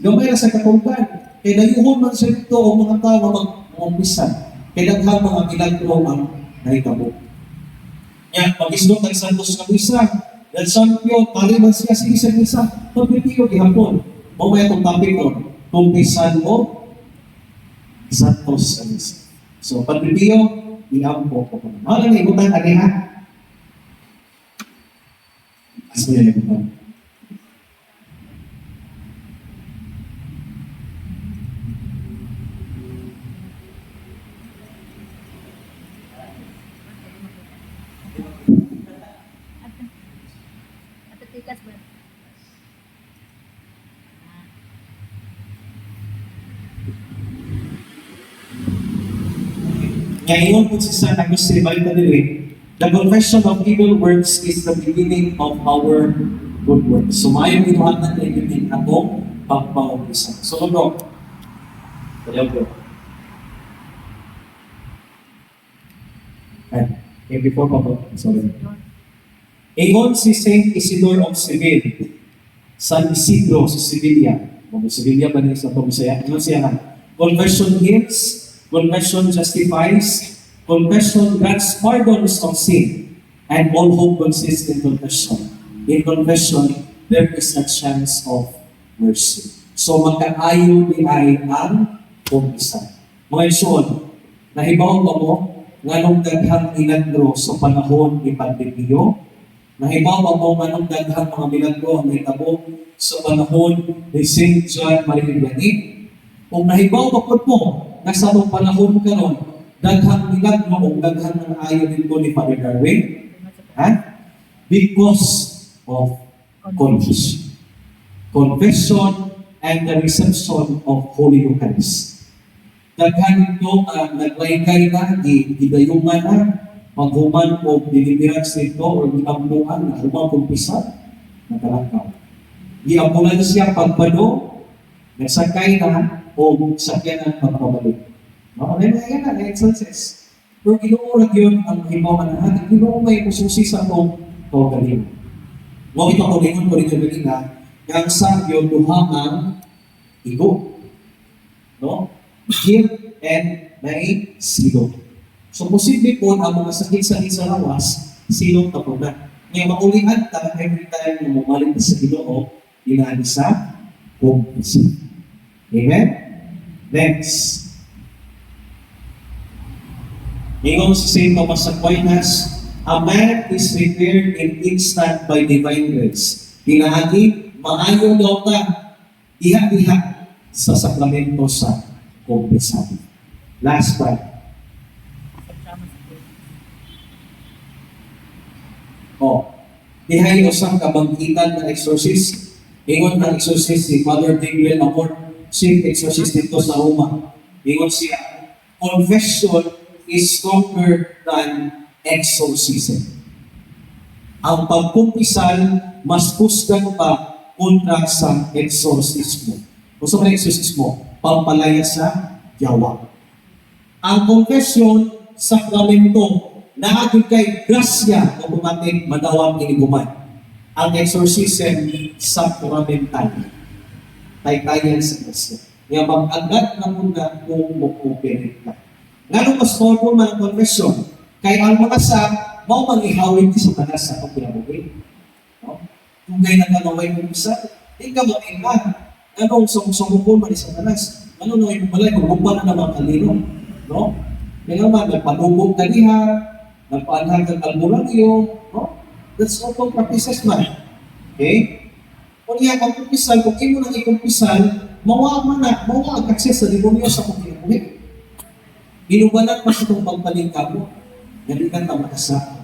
Gamay na sa katungkan. Kaya nayuhon man siya dito o mga tao mag-umpisan. Kaya daghang mga milagro ang nahitabo. Yan, pag-isdok ng Santos na isa, dahil champion, pari man siya sa isa, Magdipio gihapon. Mamaya itong topic ko, kumpisan mo, Santos na isa. So, Magdipio, iampo ko pa. Wala na ibutan na ha? Asa yan ibutan? At tikas ba? Ngayon po si San Agustin Balita Dili, the confession of evil works is the beginning of our good works. So mayong inuhat na natin atong pagpaumpisa. So bro, kaya bro. Okay, before pa po, sorry. Ingon si Saint Isidore of Seville, San Isidro sa Sevilla. Sevilla ba niya sa Bisaya? Ano siya? Confession heals, confession justifies, confession grants pardons of sin, and all hope consists in confession. In confession, there is a chance of mercy. So magkaayo ni ay ang kumpisan. Mga isun, nahibaw ba mo nganong daghang milagro sa panahon ni Magdipio? Nahibaw ba mo nganong daghang mga milagro ang nahitabo sa panahon ni St. John Maria Vianney? Kung nahibaw ba po mo na sa mong panahon karon, daghang milagro o daghang ng ayo dito ni Father Darwin? Ha? Because of confession. Confession and the reception of Holy Eucharist. Daghan ito naglaykay na, gidayungan na, paghuman o deliverance nito o giampuan na kumpisan, nakalakaw. Giampuan siya pagpano, nasakay na, o sakyan ang pagpabalik. No? Yan na, excelsis. Pero ginuurag yun ang himawan na natin. Ginoo may ususi sa itong kaugaling. Huwag ito kaugalingon ko rin yung galing na yung sa yun duhamang igo. No? Guilt and may silog. So, posible po ang mga sakit-sakit sa lawas, silog tapos na. Ngayon, maulihan ta every time na mumalik sa Ginoo, inaani sa kumpisan. Amen? Next. Ingon si St. Thomas Aquinas, a man is prepared in instant by divine grace. Pinaagi, maayo daw ta, iha-iha sa sakramento sa kumpisado. Last part. Dihay usang kabangkitan ng exorcist. Ingon ng exorcist si Father Gabriel Amor, chief exorcist dito sa Roma. Ingon siya, confession is stronger than exorcism. Ang pagkumpisal mas pusgan pa kontra sa exorcismo. Kung sa mga exorcismo, pampalaya sa yawa. Ang confession, sakramento, naagin kay grasya o bumating madawang iniguman. Ang exorcism, sacramental. Taytayan sa grasya. Nga mag-agad na muna kung mag-operate ka. Nga nung mas powerful man ang confession, kaya ang mga sa, mau mag-ihawin sa tanas sa pagkinabuhin. No? Kung kayo nagkanaway mo isa, hindi ka mag-iman. Anong sumupon man sa tanas? Ano nung ipumalay, magbupa na naman kalino. No? Kaya naman, nagpanubog ka diha, nagpaanhag ang albularyo, no? That's open practices man. Okay? Kung iya kang kumpisal, kung imo nang ikumpisal, mawa ang access sa demonyo sa pagkinabuhin. Inubanan pa sa itong pagpalingka mo, hindi ka tamakasa.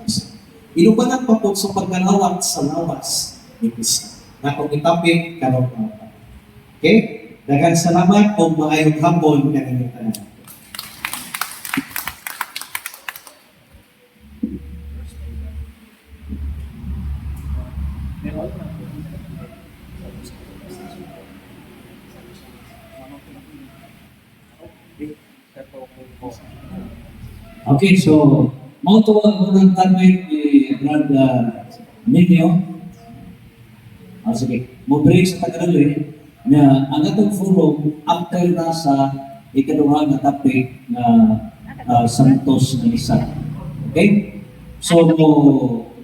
Inubanan pa po sa pagkalawat sa lawas ni Kristo. Na kung itapin, karong pa. Okay? Daghang salamat o maayong hapon na inyong tanan. Okay, so mau tuwa ko ng tanway ni Brad Minyo. Sige, mo break sa Tagalog na ang atong forum after na sa ikaduhang na topic na Santos na isa. Okay? So, mo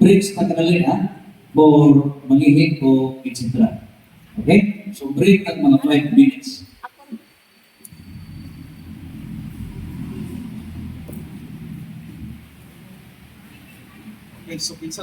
break sa Tagalog for manghihik o etc. Okay? So, break at mga 5 minutes. Okay, so pinsa